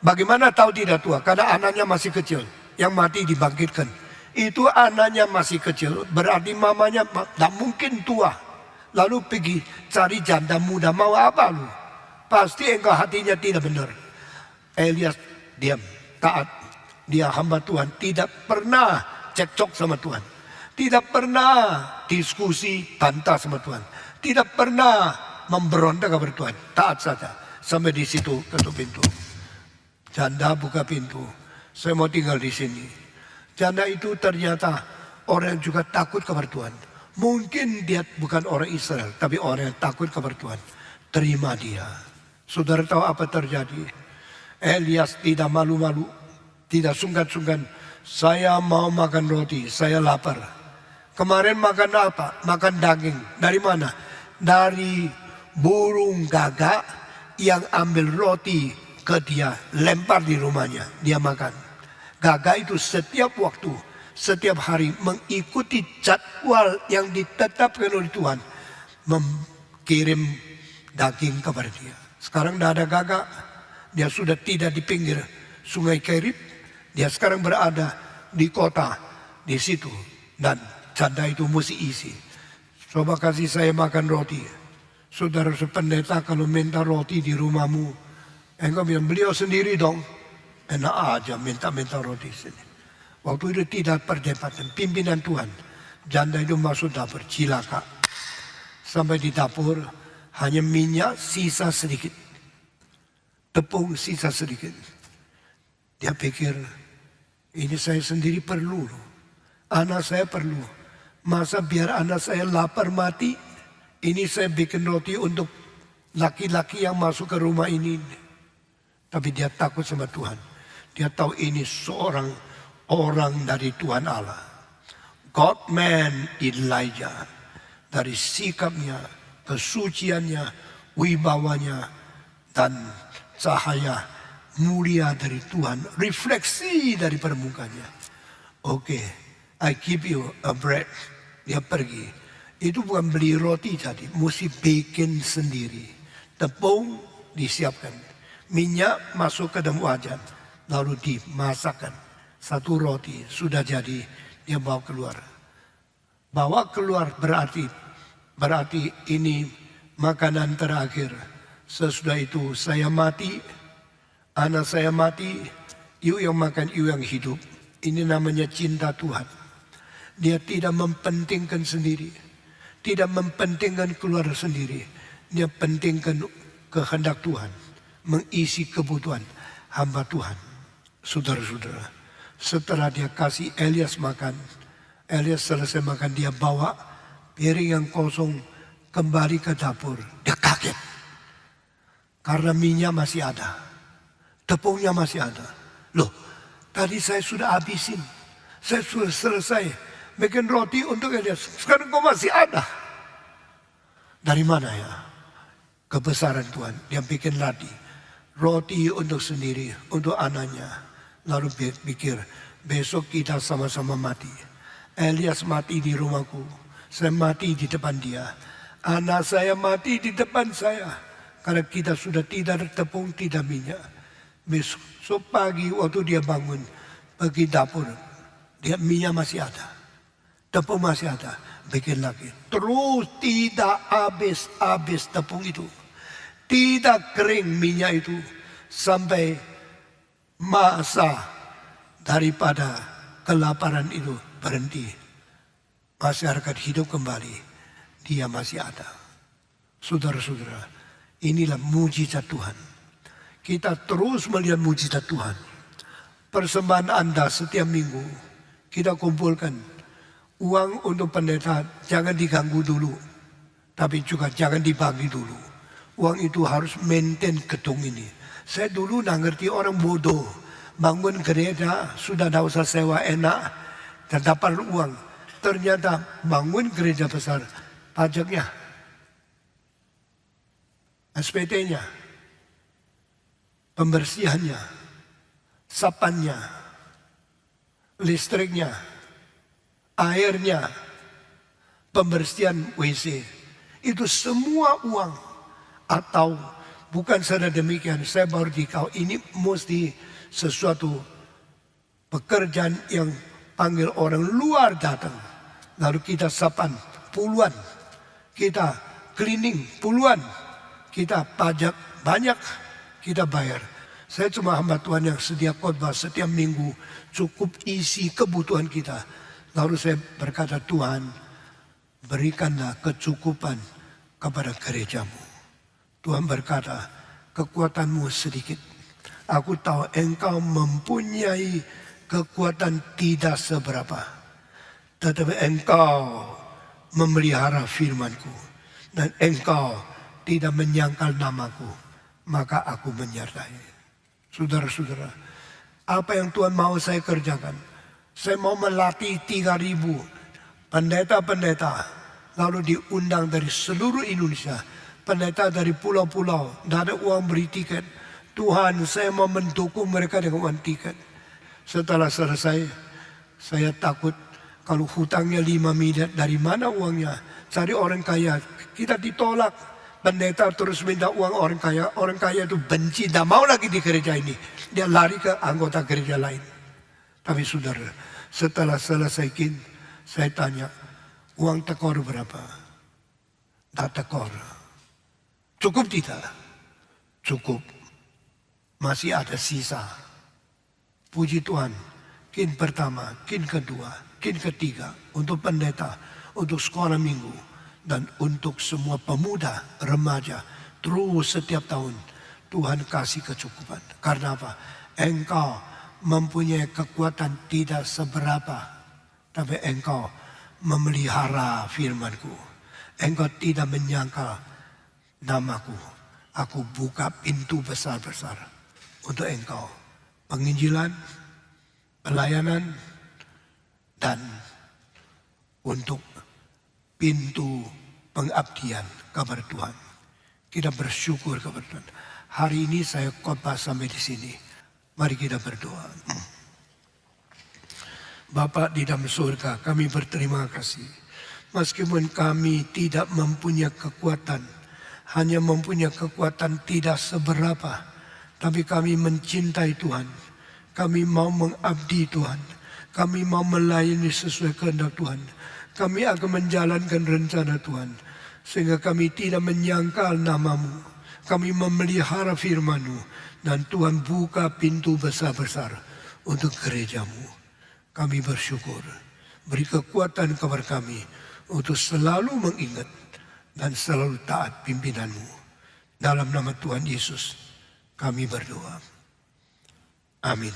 Bagaimana tahu tidak tua? Karena anaknya masih kecil. Yang mati dibangkitkan. Itu anaknya masih kecil. Berarti mamanya tidak mungkin tua. Lalu pergi cari janda muda. Mau apa lu? Pasti engkau hatinya tidak benar. Elias diam. Taat. Dia hamba Tuhan. Tidak pernah cekcok sama Tuhan. Tidak pernah diskusi bantah sama Tuhan. Tidak pernah memberontak kepada Tuhan. Taat saja. Sampai di situ ketuk pintu. Janda buka pintu. Saya mau tinggal di sini. Janda itu ternyata orang yang juga takut kepada Tuhan. Mungkin dia bukan orang Israel, tapi orang yang takut kepada Tuhan. Terima dia. Saudara tahu apa terjadi? Elias tidak malu-malu. Tidak sungkan-sungkan. Saya mau makan roti. Saya lapar. Kemarin makan apa? Makan daging. Dari mana? Dari burung gagak yang ambil roti ke dia, lempar di rumahnya, dia makan. Gaga itu setiap waktu, setiap hari mengikuti jadwal yang ditetapkan oleh Tuhan, kirim daging kepada dia. Sekarang tidak ada Gaga, dia sudah tidak di pinggir Sungai Kerit, dia sekarang berada di kota, di situ, dan janda itu mesti isi. Coba kasih saya makan roti. Saudara sependeta kalau minta roti di rumahmu, engkau bilang beliau sendiri dong. Enak aja minta roti sini. Waktu itu tidak perdebatan, pimpinan Tuhan. Janda itu masuk dapur, cilaka. Sampai di dapur hanya minyak sisa sedikit. Tepung sisa sedikit. Dia pikir, ini saya sendiri perlu. Anak saya perlu. Masa biar anak saya lapar mati, ini saya bikin roti untuk laki-laki yang masuk ke rumah ini. Tapi dia takut sama Tuhan. Dia tahu ini seorang orang dari Tuhan Allah. God man Elijah. Dari sikapnya, kesuciannya, wibawanya, dan cahaya mulia dari Tuhan. Refleksi dari permukaannya. Oke, I give you a bread. Dia pergi. Itu bukan beli roti tadi, mesti bikin sendiri. Tepung disiapkan, minyak masuk ke dalam wajan, lalu dimasakkan. Satu roti sudah jadi, dia bawa keluar. Bawa keluar berarti ini makanan terakhir. Sesudah itu saya mati, anak saya mati, you yang makan, you yang hidup. Ini namanya cinta Tuhan. Dia tidak mempentingkan sendiri. Tidak mempentingkan keluarga sendiri. Dia pentingkan kehendak Tuhan. Mengisi kebutuhan hamba Tuhan. Saudara-saudara. Setelah dia kasih Elias makan. Elias selesai makan, dia bawa piring yang kosong kembali ke dapur. Dia kaget. Karena minyak masih ada. Tepungnya masih ada. Loh, tadi saya sudah habisin. Saya sudah selesai bikin roti untuk Elias. Sekarang kok masih ada? Dari mana ya? Kebesaran Tuhan. Dia bikin lagi roti untuk sendiri, untuk anaknya. Lalu pikir, besok kita sama-sama mati. Elias mati di rumahku. Saya mati di depan dia. Anak saya mati di depan saya. Karena kita sudah tidak ada tepung, tidak minyak. Besok pagi waktu dia bangun, pergi dapur. Dia minyak masih ada. Tepung masih ada, bikin lagi. Terus tidak habis-habis tepung itu. Tidak kering minyak itu. Sampai masa daripada kelaparan itu berhenti. Masyarakat hidup kembali. Dia masih ada. Saudara-saudara, inilah mujizat Tuhan. Kita terus melihat mujizat Tuhan. Persembahan Anda setiap minggu, kita kumpulkan. Uang untuk pendeta jangan diganggu dulu. Tapi juga jangan dibagi dulu. Uang itu harus maintain gedung ini. Saya dulu nggak ngerti, orang bodoh. Bangun gereja sudah tidak usah sewa enak. Dan dapat uang. Ternyata bangun gereja besar. Pajaknya. SPT-nya. Pembersihannya. Sapannya. Listriknya. Airnya, pembersihan WC, itu semua uang. Atau bukan saja demikian, saya baru dikau, ini mesti sesuatu pekerjaan yang panggil orang luar datang. Lalu kita sapan puluhan, kita cleaning puluhan, kita pajak banyak, kita bayar. Saya cuma hamba Tuhan yang sedia khotbah setiap minggu, cukup isi kebutuhan kita. Lalu saya berkata, Tuhan, berikanlah kecukupan kepada gerejamu. Tuhan berkata, kekuatanmu sedikit. Aku tahu engkau mempunyai kekuatan tidak seberapa. Tetapi engkau memelihara firmanku. Dan engkau tidak menyangkal namaku. Maka aku menyertai. Saudara-saudara, apa yang Tuhan mau saya kerjakan? Saya mau melatih 3.000 pendeta-pendeta. Lalu diundang dari seluruh Indonesia. Pendeta dari pulau-pulau. Tidak ada uang beri tiket. Tuhan, saya mau mendukung mereka dengan uang tiket. Setelah selesai, saya takut kalau hutangnya 5 miliar, dari mana uangnya? Cari orang kaya. Kita ditolak. Pendeta terus minta uang orang kaya. Orang kaya itu benci, tidak mau lagi di gereja ini. Dia lari ke anggota gereja lain. Tapi saudara, setelah selesai saya tanya, uang tekor berapa? Tak tekor. Cukup tidak? Cukup. Masih ada sisa. Puji Tuhan. Kin pertama, kin kedua, kin ketiga. Untuk pendeta, untuk sekolah minggu. Dan untuk semua pemuda, remaja. Terus setiap tahun Tuhan kasih kecukupan. Karena apa? Engkau mempunyai kekuatan tidak seberapa. Tapi engkau memelihara firman-Ku. Engkau tidak menyangkal namaku. Aku buka pintu besar-besar untuk engkau. Penginjilan, pelayanan, dan untuk pintu pengabdian kabar Tuhan. Kita bersyukur kepada Tuhan. Hari ini saya khotbah sampai di sini. Mari kita berdoa. Bapa di dalam surga, kami berterima kasih. Meskipun kami tidak mempunyai kekuatan, hanya mempunyai kekuatan tidak seberapa, tapi kami mencintai Tuhan. Kami mau mengabdi Tuhan. Kami mau melayani sesuai kehendak Tuhan. Kami akan menjalankan rencana Tuhan. Sehingga kami tidak menyangkal namamu. Kami memelihara firman-Mu. Dan Tuhan buka pintu besar-besar untuk gerejamu. Kami bersyukur. Beri kekuatan kepada kami untuk selalu mengingat dan selalu taat pimpinan-Mu. Dalam nama Tuhan Yesus kami berdoa. Amin.